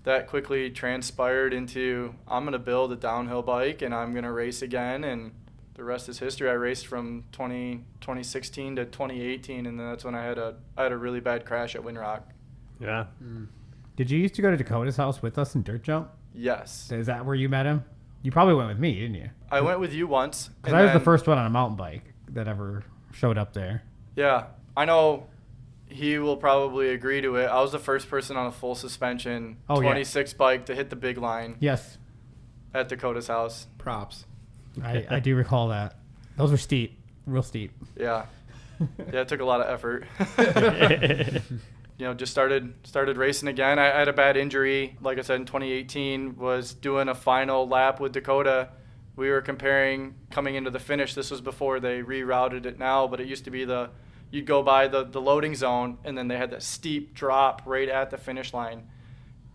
that quickly transpired into I'm going to build a downhill bike and I'm going to race again, and the rest is history. I raced from 2016 to 2018, and then that's when I had a really bad crash at Windrock. Yeah. did you used to go to Dakota's house with us in Dirt Jump? Yes. Is that where you met him? You probably went with me, didn't you? I went with you once. Because and I was the then- first one on a mountain bike that ever showed up there. Yeah. I know he will probably agree to it. I was the first person on a full suspension, Oh, yeah. 26 bike to hit the big line Yes, at Dakota's house. Props. I do recall that. Those were steep, real steep. Yeah. Yeah, it took a lot of effort. Just started racing again. I had a bad injury, like I said, in 2018, was doing a final lap with Dakota. We were comparing coming into the finish. This was before they rerouted it now, but it used to be you'd go by the loading zone, and then they had that steep drop right at the finish line.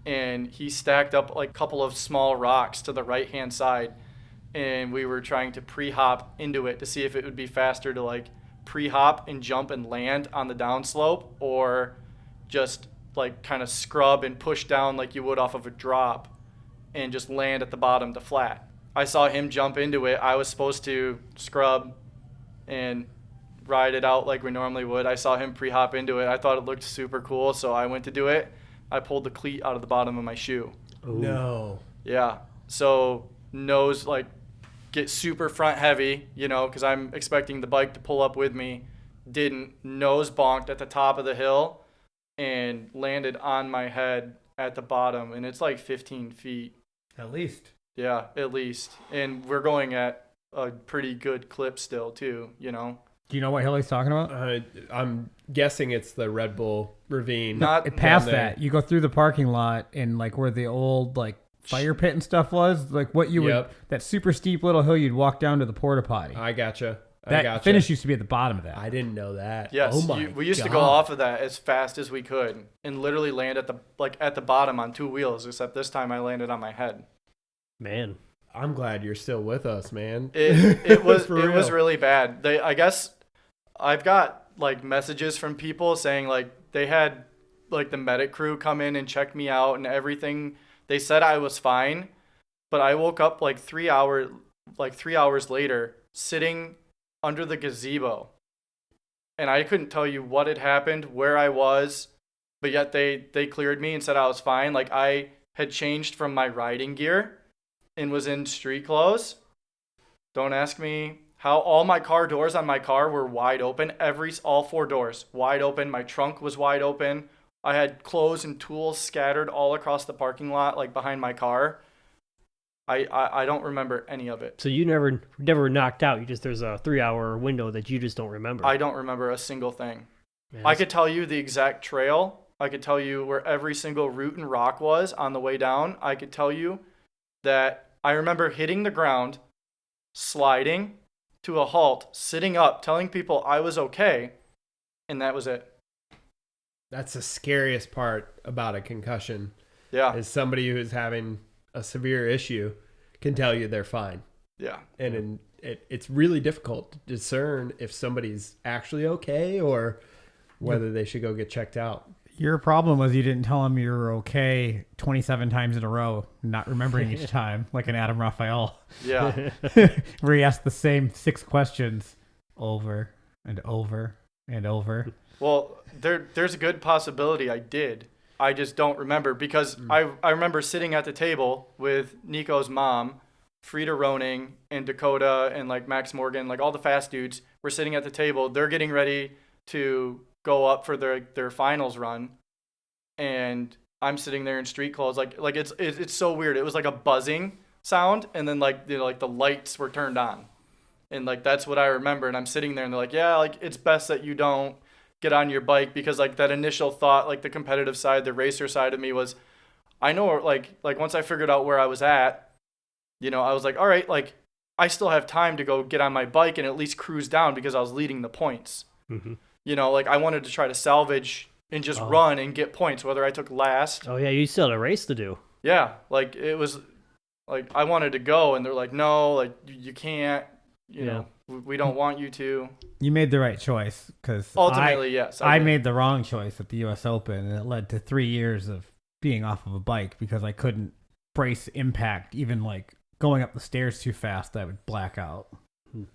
And he stacked up like a couple of small rocks to the right-hand side, and we were trying to pre-hop into it to see if it would be faster to like pre-hop and jump and land on the downslope, or just like kind of scrub and push down like you would off of a drop and just land at the bottom to flat. I saw him jump into it. I was supposed to scrub and ride it out like we normally would. I saw him pre-hop into it. I thought it looked super cool, so I went to do it. I pulled the cleat out of the bottom of my shoe. Ooh. No. Yeah. So nose like get super front heavy, because I'm expecting the bike to pull up with me. Didn't. Nose bonked at the top of the hill and landed on my head at the bottom, and it's like 15 feet. At least. Yeah, at least. And we're going at a pretty good clip still too, Do you know what hill he's talking about? I'm guessing it's the Red Bull ravine. Not Past down there. that, you go through the parking lot and like where the old like fire pit and stuff was, like what you Yep. would, that super steep little hill you'd walk down to the porta potty. I gotcha. That finish used to be at the bottom of that. I didn't know that. Yes, Oh my we used to God. go off of that as fast as we could and literally land at the bottom on two wheels, except this time I landed on my head. Man. I'm glad you're still with us, man. It was For it was real. really bad. I guess I've got like messages from people saying like they had like the medic crew come in and check me out and everything. They said I was fine, but I woke up like 3 hours later sitting under the gazebo, and I couldn't tell you what had happened, where I was, but yet they cleared me and said I was fine. Like I had changed from my riding gear and was in street clothes. Don't ask me how. All my car doors on my car were wide open. All 4 doors wide open. My trunk was wide open. I had clothes and tools scattered all across the parking lot, like behind my car. I don't remember any of it. So you never knocked out. There's a 3-hour window that you just don't remember. I don't remember a single thing. Man, I could tell you the exact trail. I could tell you where every single root and rock was on the way down. I could tell you that I remember hitting the ground, sliding to a halt, sitting up, telling people I was okay, and that was it. That's the scariest part about a concussion. Yeah. Is somebody who's having a severe issue can tell you they're fine. Yeah. And it's really difficult to discern if somebody's actually okay or whether they should go get checked out. Your problem was you didn't tell him you were okay 27 times in a row, not remembering each time, like an Adam Raphael. Yeah. Where he asked the same 6 questions over and over and over. Well, there's a good possibility I did. I just don't remember because I remember sitting at the table with Nico's mom, Frida Roning, and Dakota, and like Max Morgan, like all the fast dudes were sitting at the table. They're getting ready to go up for their finals run, and I'm sitting there in street clothes. Like it's so weird. It was like a buzzing sound, and then like the lights were turned on, and like that's what I remember. And I'm sitting there, and they're like, yeah, like it's best that you don't get on your bike, because like that initial thought, like the competitive side, the racer side of me was, I know like once I figured out where I was at, I was like, all right, like I still have time to go get on my bike and at least cruise down because I was leading the points. Mm-hmm. Like I wanted to try to salvage and just run and get points, whether I took last. Oh yeah, you still had a race to do. Yeah, like it was like I wanted to go, and they're like, no, like you can't, you know, we don't want you to. You made the right choice, because ultimately, yes, I made the wrong choice at the U.S. Open, and it led to 3 years of being off of a bike because I couldn't brace impact. Even like going up the stairs too fast, I would black out.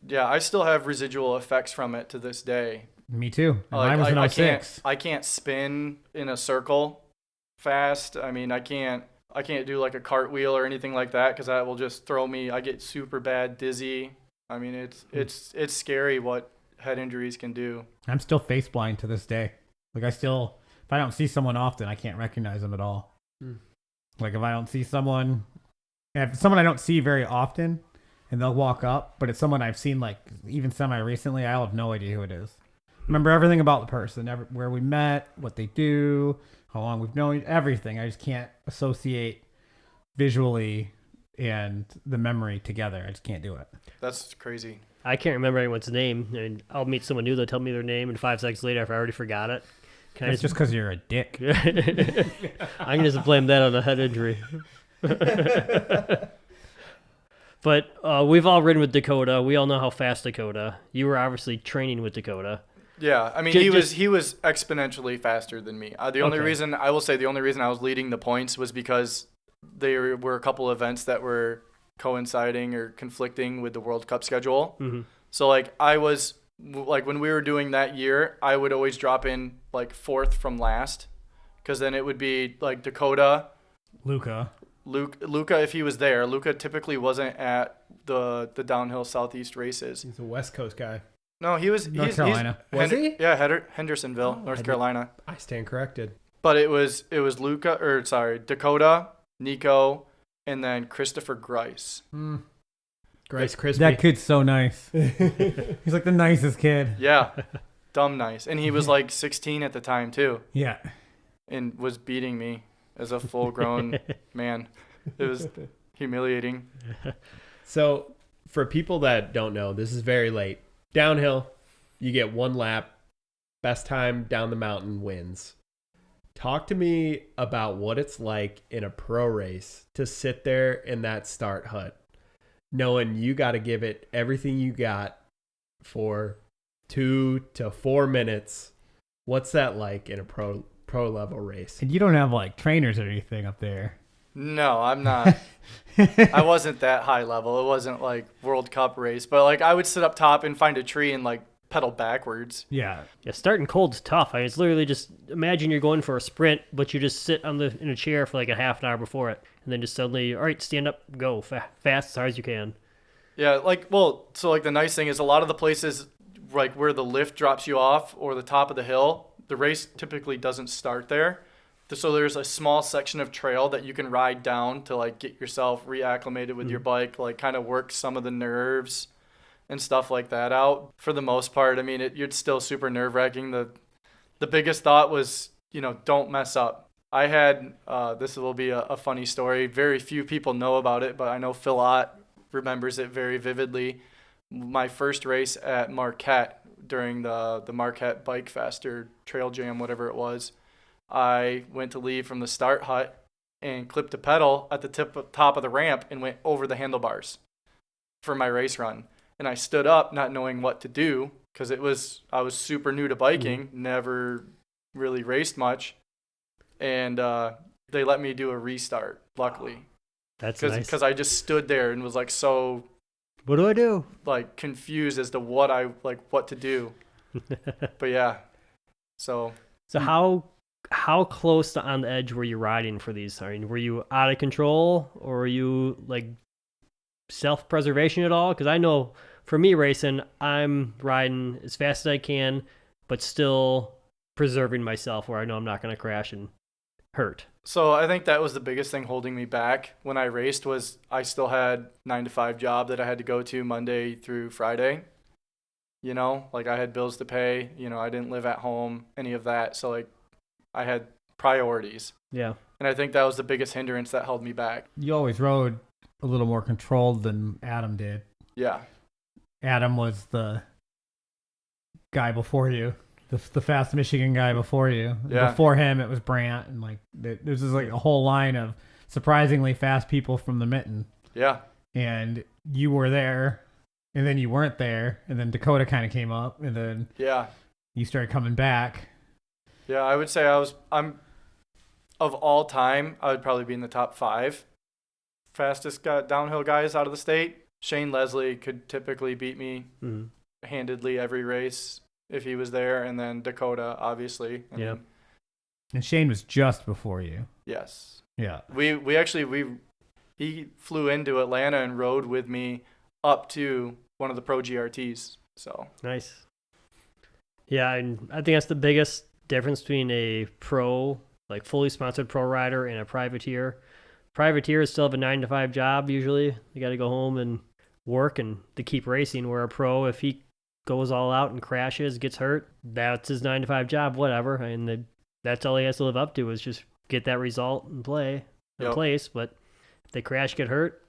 Yeah, I still have residual effects from it to this day. Me too. Like, Mine was in 06. I can't spin in a circle fast. I mean, I can't do like a cartwheel or anything like that because that will just throw me. I get super bad dizzy. I mean, it's scary what head injuries can do. I'm still face blind to this day. Like if I don't see someone often, I can't recognize them at all. Like if I don't see someone, if it's someone I don't see very often, and they'll walk up, but it's someone I've seen like even semi-recently, I'll have no idea who it is. Remember everything about the person, where we met, what they do, how long we've known, everything. I just can't associate visually and the memory together. I just can't do it. That's crazy. I can't remember anyone's name, and I'll meet someone new. They'll tell me their name, and 5 seconds later, if I already forgot it. It's just because you're a dick. I'm going to blame that on a head injury. But we've all ridden with Dakota. We all know how fast Dakota. You were obviously training with Dakota. Yeah, I mean, he was exponentially faster than me. The only reason I was leading the points was because there were a couple events that were coinciding or conflicting with the World Cup schedule. Mm-hmm. So like I was like when we were doing that year, I would always drop in like 4th from last, because then it would be like Dakota, Luca if he was there. Luca typically wasn't at the downhill Southeast races. He's a West Coast guy. No, he was North Carolina. Was he? Yeah, Hendersonville, North Carolina. I stand corrected. But it was Dakota, Nico, and then Christopher Grice. Grice Crispy. That kid's so nice. He's like the nicest kid. Yeah, dumb nice. And he was like 16 at the time too. Yeah. And was beating me as a full-grown man. It was humiliating. So for people that don't know, this is very late. Downhill, you get 1 lap. Best time down the mountain wins. Talk to me about what it's like in a pro race to sit there in that start hut, knowing you got to give it everything you got for 2 to 4 minutes. What's that like in a pro level race? And you don't have like trainers or anything up there. No, I'm not. I wasn't that high level. It wasn't like World Cup race, but like I would sit up top and find a tree and like pedal backwards. Yeah. Yeah, starting cold's tough. I mean, it's literally just imagine you're going for a sprint, but you just sit in a chair for like a half an hour before it, and then just suddenly, all right, stand up, go fast as hard as you can. Yeah, so the nice thing is a lot of the places like where the lift drops you off or the top of the hill, the race typically doesn't start there. So there's a small section of trail that you can ride down to like get yourself reacclimated with your bike, like kind of work some of the nerves and stuff like that out. For the most part, I mean, it's still super nerve-wracking. The biggest thought was, don't mess up. I had, this will be a funny story. Very few people know about it, but I know Phil Ott remembers it very vividly. My first race at Marquette during the Marquette Bike Fest or Trail Jam, whatever it was, I went to leave from the start hut and clipped a pedal at the top of the ramp and went over the handlebars for my race run. And I stood up not knowing what to do because I was super new to biking, never really raced much. And they let me do a restart, luckily. That's nice. Because I just stood there and was like so... What do I do? Like confused as to what to do. But yeah. So how close to on the edge were you riding for these? I mean, were you out of control or were you like self-preservation at all? Because I know for me racing, I'm riding as fast as I can, but still preserving myself where I know I'm not going to crash and hurt. So I think that was the biggest thing holding me back when I raced was I still had 9-to-5 job that I had to go to Monday through Friday. Like I had bills to pay, I didn't live at home, any of that. So like I had priorities. Yeah. And I think that was the biggest hindrance that held me back. You always rode a little more controlled than Adam did. Yeah. Adam was the guy before you, the fast Michigan guy before you. Yeah. Before him, it was Brant, and like there's just like a whole line of surprisingly fast people from the mitten. Yeah. And you were there, and then you weren't there, and then Dakota kind of came up, and then you started coming back. Yeah, I would say I'm of all time, I would probably be in the top 5 fastest downhill guys out of the state. Shane Leslie could typically beat me handedly every race if he was there, and then Dakota, obviously. And Shane was just before you. Yes. Yeah. He flew into Atlanta and rode with me up to one of the Pro GRTs. So nice. Yeah, and I think that's the biggest difference between a pro, like fully sponsored pro rider, and a privateer. Privateers still have a 9-to-5 job usually. You got to go home and work and to keep racing. Where a pro, if he goes all out and crashes, gets hurt, that's his 9-to-5 job, whatever. And that's all he has to live up to is just get that result and play in place. But if they crash, get hurt,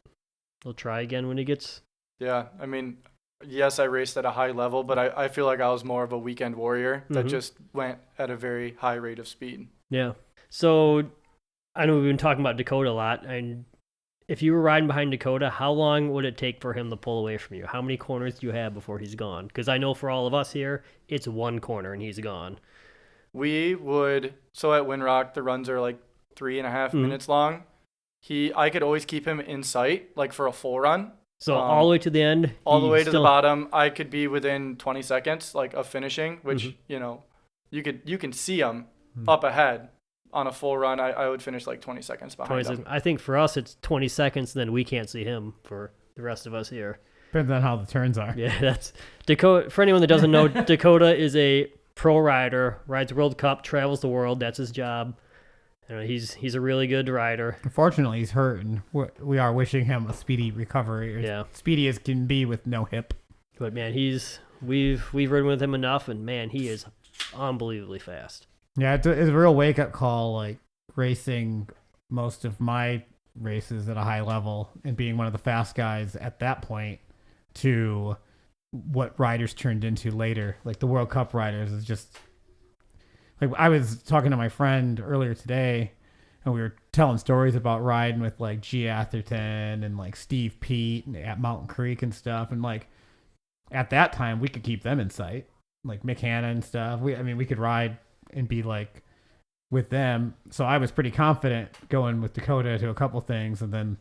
he'll try again when he gets. Yeah, I mean, yes, I raced at a high level, but I feel like I was more of a weekend warrior that just went at a very high rate of speed. Yeah. So I know we've been talking about Dakota a lot, and if you were riding behind Dakota, how long would it take for him to pull away from you? How many corners do you have before he's gone? Because I know for all of us here, it's one corner and he's gone. So at Windrock, the runs are like 3.5 minutes long. I could always keep him in sight, like for a full run. So all the way to the end? All the way to the bottom, I could be within 20 seconds, like of finishing, which, you can see him up ahead. On a full run, I would finish like 20 seconds behind him. I think for us, it's 20 seconds, and then we can't see him for the rest of us here. Depends on how the turns are. Yeah, that's Dakota. For anyone that doesn't know, Dakota is a pro rider, rides World Cup, travels the world. That's his job. He's a really good rider. Unfortunately, he's hurt, and we are wishing him a speedy recovery. As speedy as can be with no hip. But man, we've ridden with him enough, and man, he is unbelievably fast. Yeah, it's a real wake-up call, like racing most of my races at a high level and being one of the fast guys at that point to what riders turned into later. Like the World Cup riders is just... Like I was talking to my friend earlier today, and we were telling stories about riding with like G. Atherton and like Steve Pete at Mountain Creek and stuff. And like at that time, we could keep them in sight, like Mick Hanna and stuff. We could ride and be like with them. So I was pretty confident going with Dakota to a couple things, and then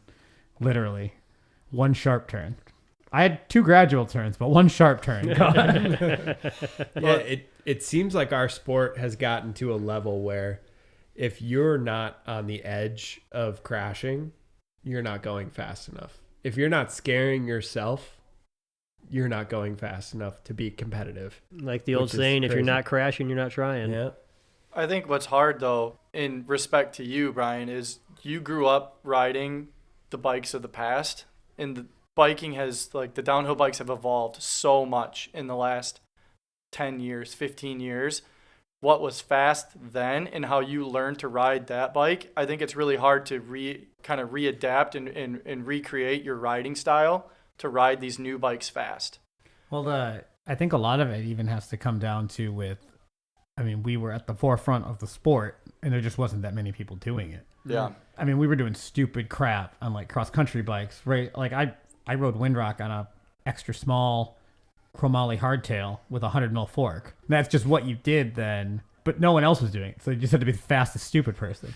literally one sharp turn I had 2 gradual turns, but 1 sharp turn. Yeah, it seems like our sport has gotten to a level where if you're not on the edge of crashing, you're not going fast enough. If you're not scaring yourself, you're not going fast enough to be competitive. Like the old saying, if you're not crashing, you're not trying. Yeah. I think what's hard, though, in respect to you, Brian, is you grew up riding the bikes of the past, and the biking has, like, the downhill bikes have evolved so much in the last 10 years, 15 years. What was fast then and how you learned to ride that bike, I think it's really hard to readapt and recreate your riding style to ride these new bikes fast. Well, I think a lot of it even has to come down to we were at the forefront of the sport, and there just wasn't that many people doing it. Yeah. I mean, we were doing stupid crap on like cross-country bikes, right? Like I rode Windrock on a extra small chromoly hardtail with a 100 mil fork. That's just what you did then, but no one else was doing it. So you just had to be the fastest stupid person.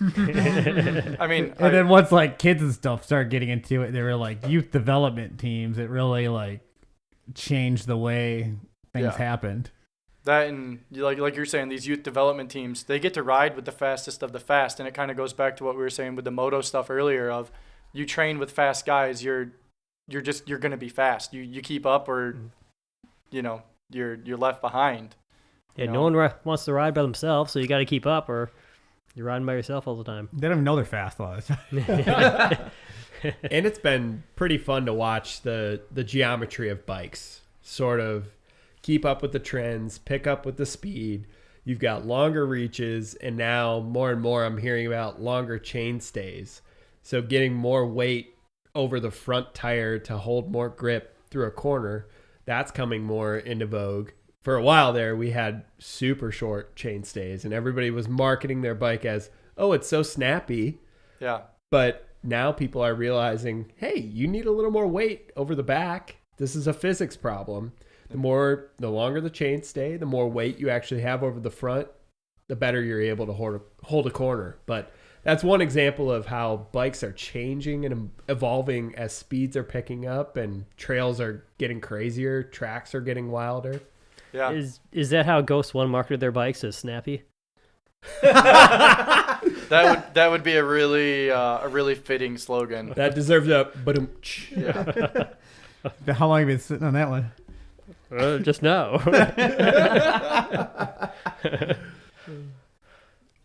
I mean, and then once like kids and stuff started getting into it, they were like youth development teams. It really like changed the way things happened. That and like you're saying, these youth development teams, they get to ride with the fastest of the fast, and it kind of goes back to what we were saying with the moto stuff earlier. Of you train with fast guys, you're gonna be fast. You keep up, or you're left behind. Yeah, no one wants to ride by themselves, so you got to keep up, or you're riding by yourself all the time. They don't even know they're fast a lot of the time. And it's been pretty fun to watch the geometry of bikes sort of keep up with the trends, pick up with the speed. You've got longer reaches, and now more and more I'm hearing about longer chain stays. So getting more weight over the front tire to hold more grip through a corner, that's coming more into vogue. For a while there, we had super short chain stays, and everybody was marketing their bike as, oh, it's so snappy. Yeah. But now people are realizing, hey, you need a little more weight over the back. This is a physics problem. The longer the chain stay, the more weight you actually have over the front, the better you're able to hold a corner. But that's one example of how bikes are changing and evolving as speeds are picking up and trails are getting crazier, tracks are getting wilder. Yeah. Is that how Ghost One marketed their bikes as snappy? That would be a really fitting slogan. That deserves a Yeah. How long have you been sitting on that one? Just now.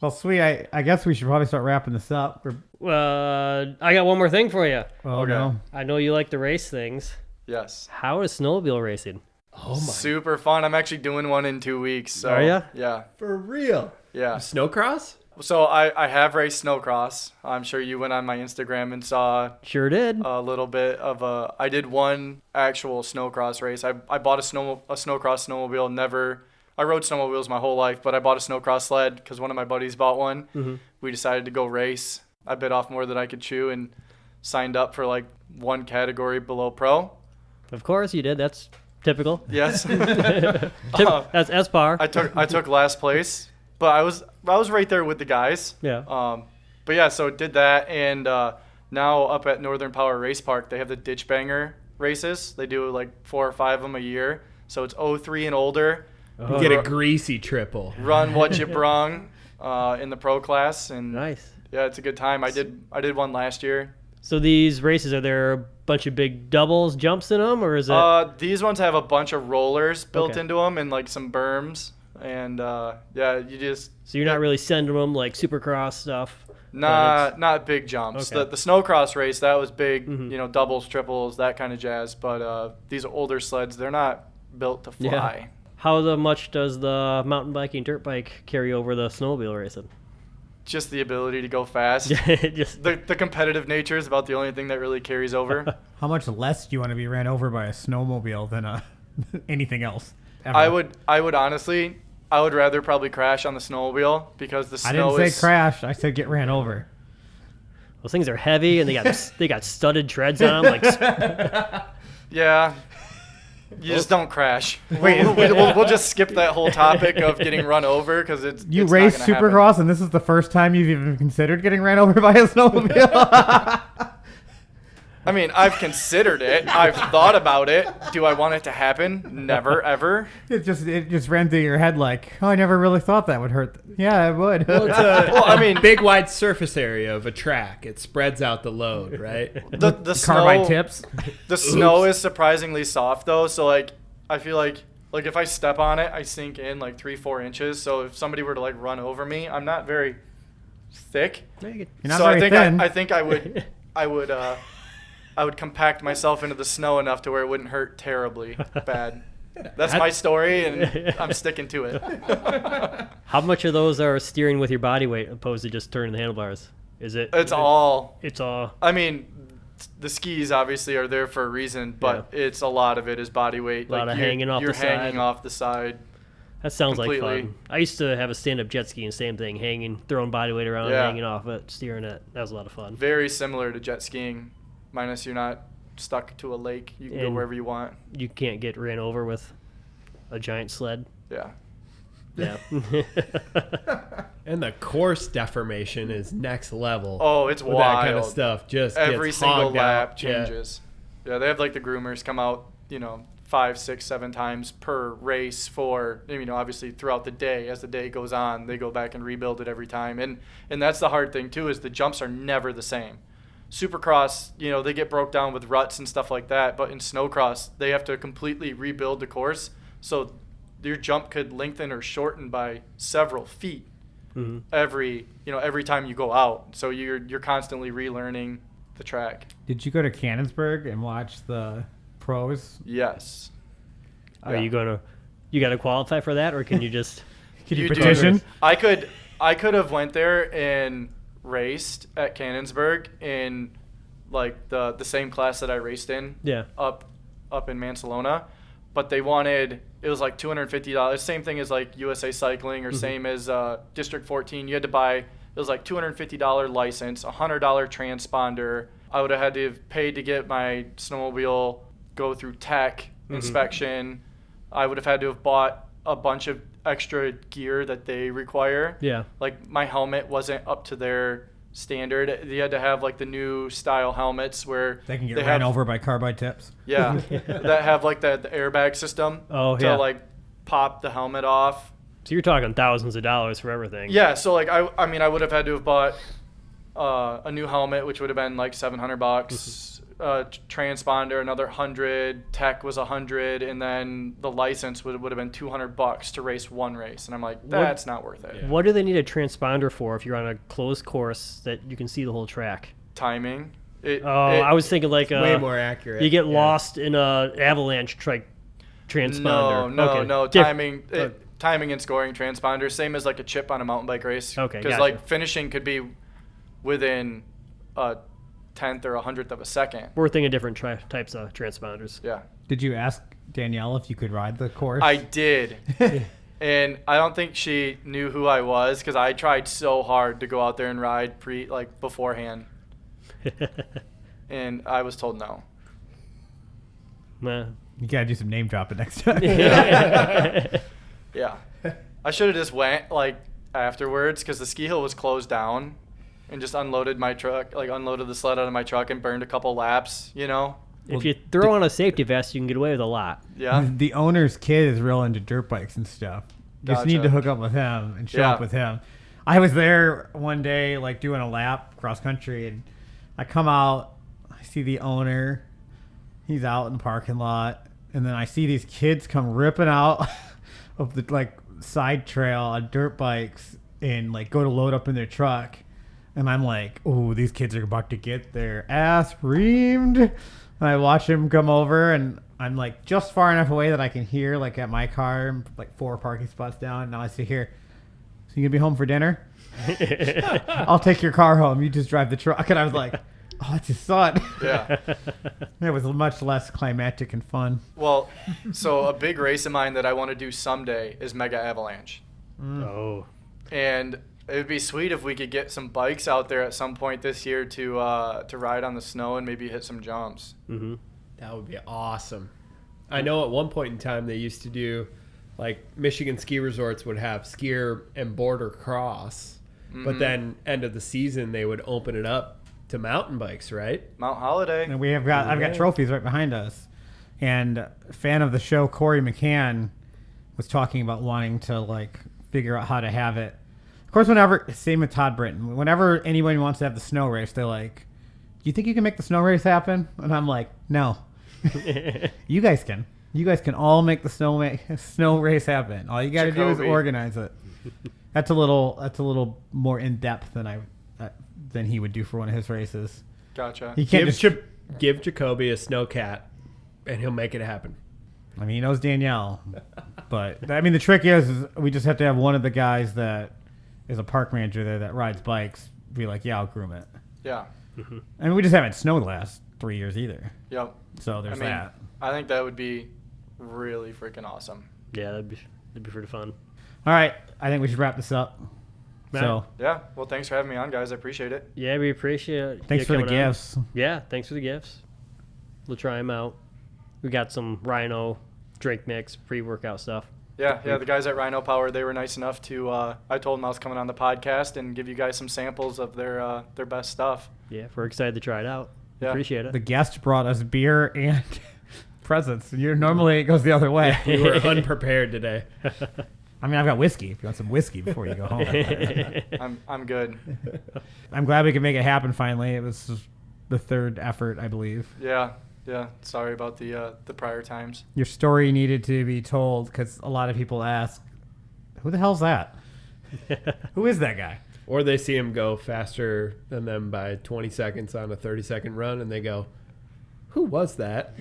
Well, sweet. I guess we should probably start wrapping this up. I got one more thing for you. Oh, Okay. no. I know you like to race things. Yes. How is snowmobile racing? Oh my. Super fun. I'm actually doing one in 2 weeks. So, Are ya? Yeah. For real. Yeah. Snowcross? So I have raced snowcross. I'm sure you went on my Instagram and saw Sure did. a little bit of I did one actual snowcross race. I bought a snowcross snowmobile. I rode snowmobiles my whole life, but I bought a snowcross sled because one of my buddies bought one. Mm-hmm. We decided to go race. I bit off more than I could chew and signed up for like one category below pro. Of course you did. That's typical. Yes. That's S-Bar. I took last place, but I was right there with the guys. Yeah. But yeah, so did that, and now up at Northern Power Race Park, they have the Ditch Banger races. They do like 4 or 5 of them a year. So it's 03 and older. You get a greasy triple. Run what you brung in the pro class, and Nice. yeah, it's a good time. I did one last year. So these races, are there a bunch of big doubles jumps in them, or is it? These ones have a bunch of rollers built Okay. into them and like some berms, and yeah, you just So you're not really sending them like Supercross stuff. not big jumps. Okay. The snowcross race, that was big, Mhm. doubles, triples, that kind of jazz. But these older sleds, they're not built to fly. Yeah. How much does the mountain biking dirt bike carry over the snowmobile racing? Just the ability to go fast. Just The competitive nature is about the only thing that really carries over. How much less do you want to be ran over by a snowmobile than anything else? Ever? I would honestly, I would rather probably crash on the snowmobile because the I snow didn't is. say crash. I said get ran over. those things are heavy and they got studded treads on them. Like Yeah. You just don't crash. We'll just skip that whole topic of getting run over because it's You it's race not gonna happen. Supercross, and this is the first time you've even considered getting ran over by a snowmobile. I mean, I've considered it. I've thought about it. Do I want it to happen? Never, ever. It just ran through your head like, oh, I never really thought that would hurt. Yeah, it would. Well, it's I mean, big wide surface area of a track. It spreads out the load, right? the Carbide snow, tips. the snow is surprisingly soft though. So like, I feel like if I step on it, I sink in like 3-4 inches. So if somebody were to like run over me, I'm not very thick. You're not So very thin. I think I would compact myself into the snow enough to where it wouldn't hurt terribly bad. That's my story, and I'm sticking to it. How much of those are steering with your body weight opposed to just turning the handlebars? Is it? It's all. It's all. I mean, the skis obviously are there for a reason, but it's a lot of it is body weight. A lot of hanging off the side. You're hanging off the side. That sounds completely. like fun. I used to have a stand-up jet ski and same thing, hanging, throwing body weight around, Yeah. hanging off it, steering it. That was a lot of fun. Very similar to jet skiing, minus you're not stuck to a lake. You can go And- wherever you want. You can't get ran over with a giant sled. Yeah. Yeah. And the course deformation is next level. Oh, it's with wild. that kind of stuff. Just Every gets single hogged lap out. changes. Yeah, they have like the groomers come out, 5, 6, 7 times per race for, obviously throughout the day. As the day goes on, they go back and rebuild it every time. And that's the hard thing too, is the jumps are never the same. Supercross, they get broke down with ruts and stuff like that, but in snowcross, they have to completely rebuild the course. So your jump could lengthen or shorten by several feet every time you go out. So you're constantly relearning the track. Did you go to Cannonsburg and watch the pros? Yes. Are you going to – you got to qualify for that, or can you just – Can you do. petition? I could have went there and raced at Cannonsburg in like the same class that I raced in. Yeah. Up in Mansalona, but they wanted, it was like $250. Same thing as like USA Cycling or same as District 14. You had to buy, it was like $250 license, $100 transponder. I would have had to have paid to get my snowmobile go through tech inspection. I would have had to have bought a bunch of extra gear that they require. Yeah. Like my helmet wasn't up to their standard. You had to have like the new style helmets where They can get ran over by carbide tips. Yeah, that have like the airbag system. Oh, to yeah. like pop the helmet off. So you're talking thousands of dollars for everything. Yeah, so like I mean I would have had to have bought a new helmet, which would have been like $700. Transponder another 100. Tech was 100, and then the license would have been $200 to race one race. And I'm like, that's not worth it. What do they need a transponder for if you're on a closed course that you can see the whole track? Timing. I was thinking like way more accurate. You get lost in a avalanche transponder. No. Okay. Timing and scoring transponder, same as like a chip on a mountain bike race. Okay, Because gotcha. like finishing could be within a 10th or a 100th of a second. We're thinking different types of transponders. Yeah. Did you ask Danielle if you could ride the course? I did. And I don't think she knew who I was because I tried so hard to go out there and ride beforehand. And I was told no. Nah. You gotta do some name dropping next time. Yeah. I should have just went like afterwards because the ski hill was closed down and just unloaded my truck, like unloaded the sled out of my truck and burned a couple laps, If you throw on a safety vest, you can get away with a lot. Yeah. The owner's kid is real into dirt bikes and stuff. Just need to hook up with him and show up with him. I was there one day, like doing a lap cross country, and I come out, I see the owner. He's out in the parking lot, and then I see these kids come ripping out of the like side trail on dirt bikes and like go to load up in their truck. And I'm like, oh, these kids are about to get their ass reamed. And I watch them come over, and I'm like just far enough away that I can hear, like at my car, like 4 parking spots down. Now I see here, so you gonna be home for dinner? I'll take your car home. You just drive the truck. And I was like, oh, it's his son. Yeah. It was much less climactic and fun. Well, so a big race of mine that I want to do someday is Mega Avalanche. Oh. And it would be sweet if we could get some bikes out there at some point this year to ride on the snow and maybe hit some jumps. Mm-hmm. That would be awesome. I know at one point in time they used to do, like Michigan ski resorts would have skier and border cross, but then end of the season they would open it up to mountain bikes, right? Mount Holiday. And I've got trophies right behind us. And a fan of the show, Corey McCann, was talking about wanting to like figure out how to have it. Of course, same with Todd Britton. Whenever anyone wants to have the snow race, they're like, "Do you think you can make the snow race happen?" And I'm like, "No, you guys can. You guys can all make the snow race happen. All you got to do is organize it." That's a little more in depth than he would do for one of his races. Gotcha. He can't give Jacoby a snow cat, and he'll make it happen. I mean, he knows Danielle, but I mean, the trick is we just have to have one of the guys that is a park ranger there that rides bikes be like, "Yeah, I'll groom it." Yeah. I mean, we just haven't snowed the last 3 years either. Yep. So there's that. I think that would be really freaking awesome. Yeah, that'd be pretty fun. All right, I think we should wrap this up. Matt? So Yeah. Well, thanks for having me on, guys. I appreciate it. Yeah, we appreciate it. thanks you for the coming on. gifts. Yeah, thanks for the gifts. We'll try them out. We got some Rhino drink mix, pre-workout stuff. Yeah. The guys at Rhino Power, they were nice enough to. I told them I was coming on the podcast and give you guys some samples of their best stuff. Yeah, we're excited to try it out. Yeah. Appreciate it. The guest brought us beer and presents. Normally it goes the other way. We were unprepared today. I mean, I've got whiskey. If you want some whiskey before you go home. I'm good. I'm glad we could make it happen finally. It was the third effort, I believe. Yeah. Sorry about the prior times. Your story needed to be told because a lot of people ask, "Who the hell's that? Who is that guy?" Or they see him go faster than them by 20 seconds on a 30-second run, and they go, "Who was that?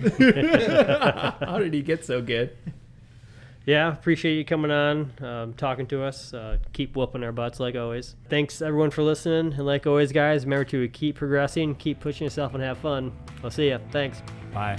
How did he get so good?" Yeah, appreciate you coming on, talking to us. Keep whooping our butts like always. Thanks everyone for listening. And like always, guys, remember to keep progressing, keep pushing yourself, and have fun. I'll see ya. Thanks. Bye.